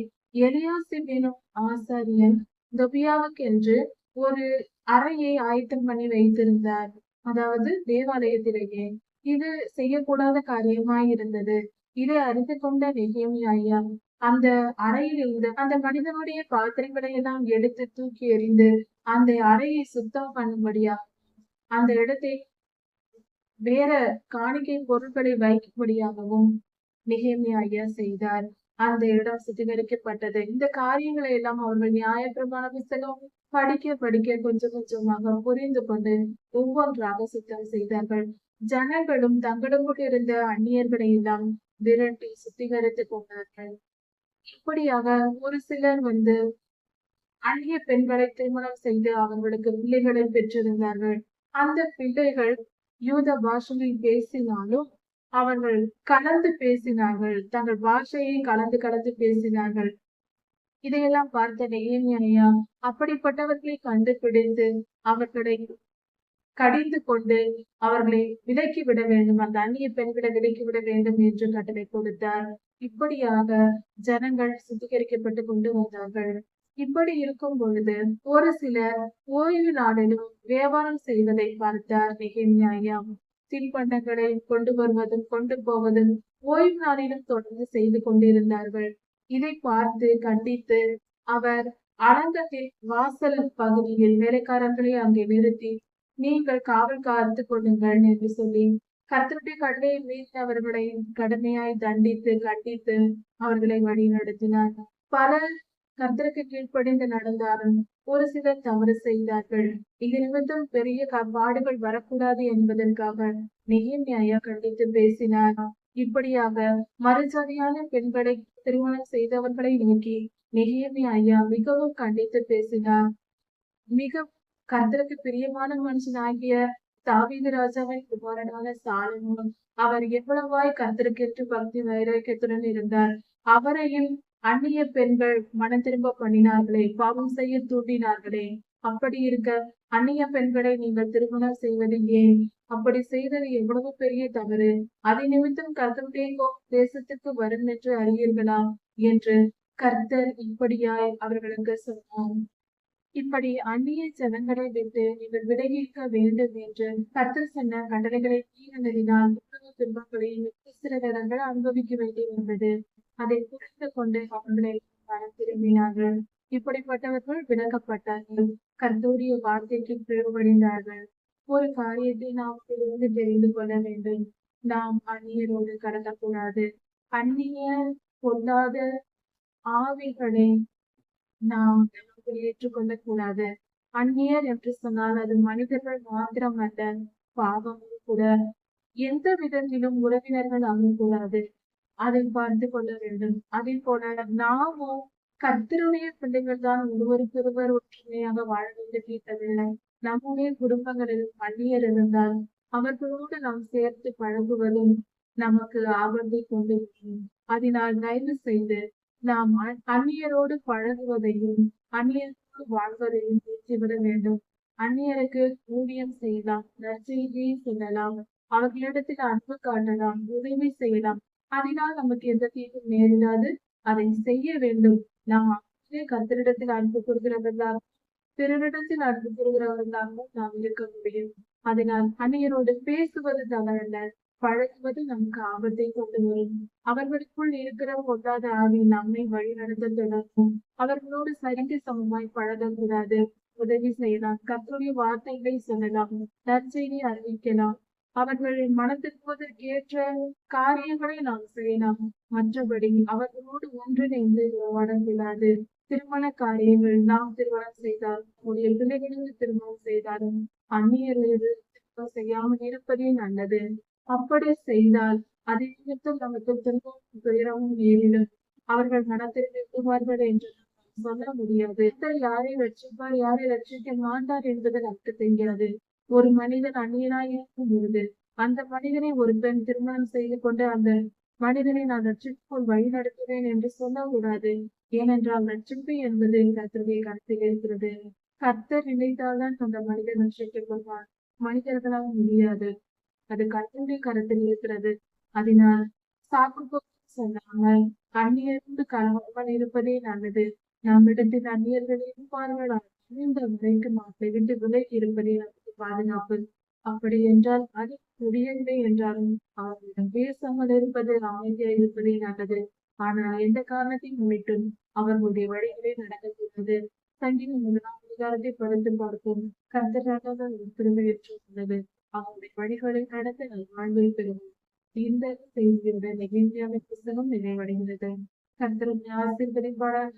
எலியாசிப் எனும் ஆசாரியன் தொபியாவுக்கென்று ஒரு அறையை ஆயத்தம் பண்ணி வைத்திருந்தார். அதாவது தேவாலயத்திலேயே இது செய்யக்கூடாத காரியமாய் இருந்தது. இதை அறிந்து கொண்ட நெகேமியா ஐயா அந்த அறையில் இருந்து அந்த மனிதனுடைய பாத்திரங்களை எல்லாம் எடுத்து தூக்கி எறிந்து அந்த அறையை சுத்தம் பண்ணும்படியா அந்த இடத்தை வேற காணிக்கை பொருட்களை வைக்கும்படியாகவும் நெகேமியா ஐயா செய்தார். அந்த இடம் சுத்திகரிக்கப்பட்டது. இந்த காரியங்களை எல்லாம் அவர்கள் நியாயப்பிரமாண புஸ்தகம் படிக்க படிக்க கொஞ்சம் கொஞ்சமாக புரிந்து கொண்டு ஒவ்வொன்றாக சுத்தம் செய்தார்கள். ஜனங்களும் தங்களுக்குள் இருந்த அந்நியர்களை எல்லாம் விரட்டி சுத்திகரித்துக் கொண்டார்கள். இப்படியாக ஒரு சிலர் வந்து அந்நிய பெண்களை திருமணம் செய்து அவர்களுக்கு பிள்ளைகளை பெற்றிருந்தார்கள். அந்த பிள்ளைகள் யூத பாஷையில் பேசினாலும் அவர்கள் கலந்து பேசினார்கள். தங்கள் பாஷையை கலந்து கலந்து பேசினார்கள். இதையெல்லாம் பார்த்த நெகேமியா ஐயா அப்படிப்பட்டவர்களை கண்டுபிடித்து அவர்களை கடிந்து கொண்டு அவர்களை விலக்கி விட வேண்டும், அந்த அந்நிய பெண்களை விலக்கி விட வேண்டும் என்று கட்டளை கொடுத்தார். இப்படியாக ஜனங்கள் சுத்திகரிக்கப்பட்டு கொண்டு வந்தார்கள். இப்படி இருக்கும் பொழுது ஒரு சிலர் ஓய்வு நாளிலும் வியாபாரம் செய்வதை பார்த்தார் நெகேமியா ஐயா. தின்பண்டங்களை கொண்டு வருவதும் கொண்டு போவதும் ஓய்வு நாளிலும் தொடர்ந்து செய்து கொண்டிருந்தார்கள். இதை பார்த்து கண்டித்து அவர் அலங்கத்தின் வாசல் பகுதியில் வேலைக்காரர்களை அங்கே நிறுத்தி நீங்கள் காவல் காத்து கொள்ளுங்கள் என்று சொல்லி கர்த்தருடைய கட்டளையை மீறி அவர்களை கடுமையாய் தண்டித்து கண்டித்து அவர்களை வழி நடத்தினார். பலர் கர்த்தருக்கு கீழ்ப்படிந்து நடந்தாலும் ஒரு சிலர் தவறு செய்தார்கள். இது நிமித்தம் பெரிய பாடுகள் வரக்கூடாது என்பதற்காக நெகேமியா ஐயா கண்டித்து பேசினார். இப்படியாக மறுஜாதியான பெண்களை திருமணம் செய்தவர்களை நோக்கி நெகேமியா ஐயா மிகவும் கண்டித்து பேசினார். மிக கர்த்தருக்கு பிரியமான மனுஷனாகிய தாவீது ராஜாவின் குமாரனான சாலமோன் அவர் எவ்வளவாய் கர்த்தருக்கென்று பக்தி வைராக்கியத்துடன் இருந்தார். அவரையும் அந்நிய பெண்கள் மனம் திரும்ப பண்ணினார்களே, பாவம் செய்ய தூண்டினார்களே. அப்படி இருக்க அந்நிய பெண்களை நீங்கள் திருமணம் செய்வது ஏன்? அப்படி செய்தது எவ்வளவு பெரிய தவறு. அதை நிமித்தம் கர்த்தருடைய தேசத்துக்கு வரும் என்று அறியீர்களா என்று கர்த்தர் இப்படியாய் அவர்களுக்கு சொன்னார். இப்படி அந்நிய ஜனங்களை விட்டு நீங்கள் விலகியிருக்க வேண்டும் என்று கர்த்தர் சொன்ன கட்டளைகளை மீறினதினால் துன்பங்களை இஸ்ரவேலர்கள் அனுபவிக்க வேண்டி வந்தது. அதை புரிந்து கொண்டு அவர்களை திரும்பினார்கள். இப்படிப்பட்டவர்கள் விலக்கப்பட்டார்கள். கர்த்தருடைய வார்த்தைக்கு கீழ்ப்படிந்தார்கள். ஒரு காரியத்தை நாம் தெரிந்து கொள்ள வேண்டும். நாம் அந்நியரோடு கடக்கக்கூடாது. அந்நிய பொல்லாத ஆவிகளை நாம் நமக்கு ஏற்றுக்கொள்ளக் கூடாது. அந்நியர் என்று சொன்னால் அது மனிதர்கள் மாத்திரமல்ல, பாவமும் கூட. எந்த விதத்திலும் உறவினர்கள் ஆகக்கூடாது. அதை பார்த்து கொள்ள வேண்டும். அதே போல நாமும் கர்த்தருடைய பிள்ளைகள் தான் ஒருவருக்கொருவர் ஒற்றுமையாக வாழ வேண்டும் என்பதில்லை. நம்முடைய குடும்பங்களில் அந்நியர் இருந்தால் அவர்களோடு நாம் சேர்த்து பழகுவதும் நமக்கு ஆபத்தை கொண்டு வரும். அதனால் தயவு செய்து நாம் அந்நியரோடு பழகுவதையும் அந்நியரோடு வாழ்வதையும் நிறுத்திவிட வேண்டும். அந்நியருக்கு ஊழியம் செய்யலாம், நற்செய்தியை சொல்லலாம், அவர்களிடத்தில் அன்பு காட்டலாம், உதவி செய்யலாம். அதனால் நமக்கு எந்த தீங்கும் நேரிடாது. அதை செய்ய வேண்டும். நாம் அப்படியே கர்த்தரிடத்தில் அன்பு கூறுகிறவர்களாக பிறரிடத்தில் அன்பு கூறுகிறவர்களாகவும் நாம் இருக்க முடியும். அதனால் அந்நியரோடு பேசுவது தவறல்ல, பழகுவது நமக்கு ஆபத்தை கொண்டு வரும். அவர்களுக்குள் இருக்கிற பொல்லாத ஆவி நம்மை வழி நடத்த தொடங்கும். அவர்களோடு சரிக்கு சமமாய் பழகக்கூடாது. உதவி செய்யலாம், கர்த்தருடைய வார்த்தைகளை சொல்லலாம், நற்செய்தி அறிவிக்கலாம், அவர்கள் மனதிற்கு ஏற்ற காரியங்களை நாம் செய்யலாம். மற்றபடி அவர்களோடு ஒன்றிணைந்து உறவாடக்கூடாது. திருமண காரியங்கள் நாம் திருமணம் செய்தால், நம்முடைய பிள்ளைகளுக்கு திருமணம் செய்தாலும் அந்நியரோடு திருமணம் செய்யாமல் இருப்பதே நல்லது. அப்படி செய்தால் அதை நிமித்தம் நமக்கு திரும்பவும் துயரமும் நேரிடும். அவர்கள் மனத்தில் விரும்புவார்கள் என்று நாம் சொல்ல முடியாது. கர்த்தர் யாரை ரட்சிப்பார், யாரை ரட்சிக்க மாட்டார் என்பது நமக்கு தெரிகிறது. ஒரு மனிதன் அந்நியனாய் இருக்கும் பொழுது அந்த மனிதனை ஒரு பெண் திருமணம் செய்து கொண்டு அந்த மனிதனை நான் ரட்சிப்புக்குள் வழி நடத்துவேன் என்று சொல்லக்கூடாது. ஏனென்றால் ரட்சிப்பு என்பது கர்த்தருடைய கருத்தில் இருக்கிறது. கர்த்தர் நினைத்தால்தான் அந்த மனிதன் ரட்சித்துக் கொள்வான். மனிதர்களால் முடியாது. அது கர்த்தருடைய கருத்தில் இருக்கிறது. அதனால் சாக்கு போக்கு சொல்லாமல் அந்நியரோடு கலவாமல் இருப்பதே நல்லது. நம்மிடத்தில் அந்நியர்கள் இருப்பார்கள். இந்த வரைக்கு நாட்டை விட்டு விலகி இருப்பதே நமக்கு பாதுகாப்பு. அப்படி என்றால் அது முடியவில்லை என்றாலும் அவர்களிடம் பேசாமல் இருப்பது, அமைதியாக இருப்பதே நல்லது. ஆனால் எந்த காரணத்தை முன்னிட்டும் அவர்களுடைய வழிகளை நடக்கக்கூடாது. சங்கீதம் 1ஆம் அதிகாரத்தை படித்து பார்ப்போம். கர்த்தராக ஒரு திருமையற்று உள்ளது. அவருடைய வழிகளை நடத்த வாழ்வை பெறுவோம். இந்த செய்தியுடன் நெகேமியாவின் புத்தகம் நிறைவடைகிறது. கர்த்தர் ஆசீர்வதிப்பாராக.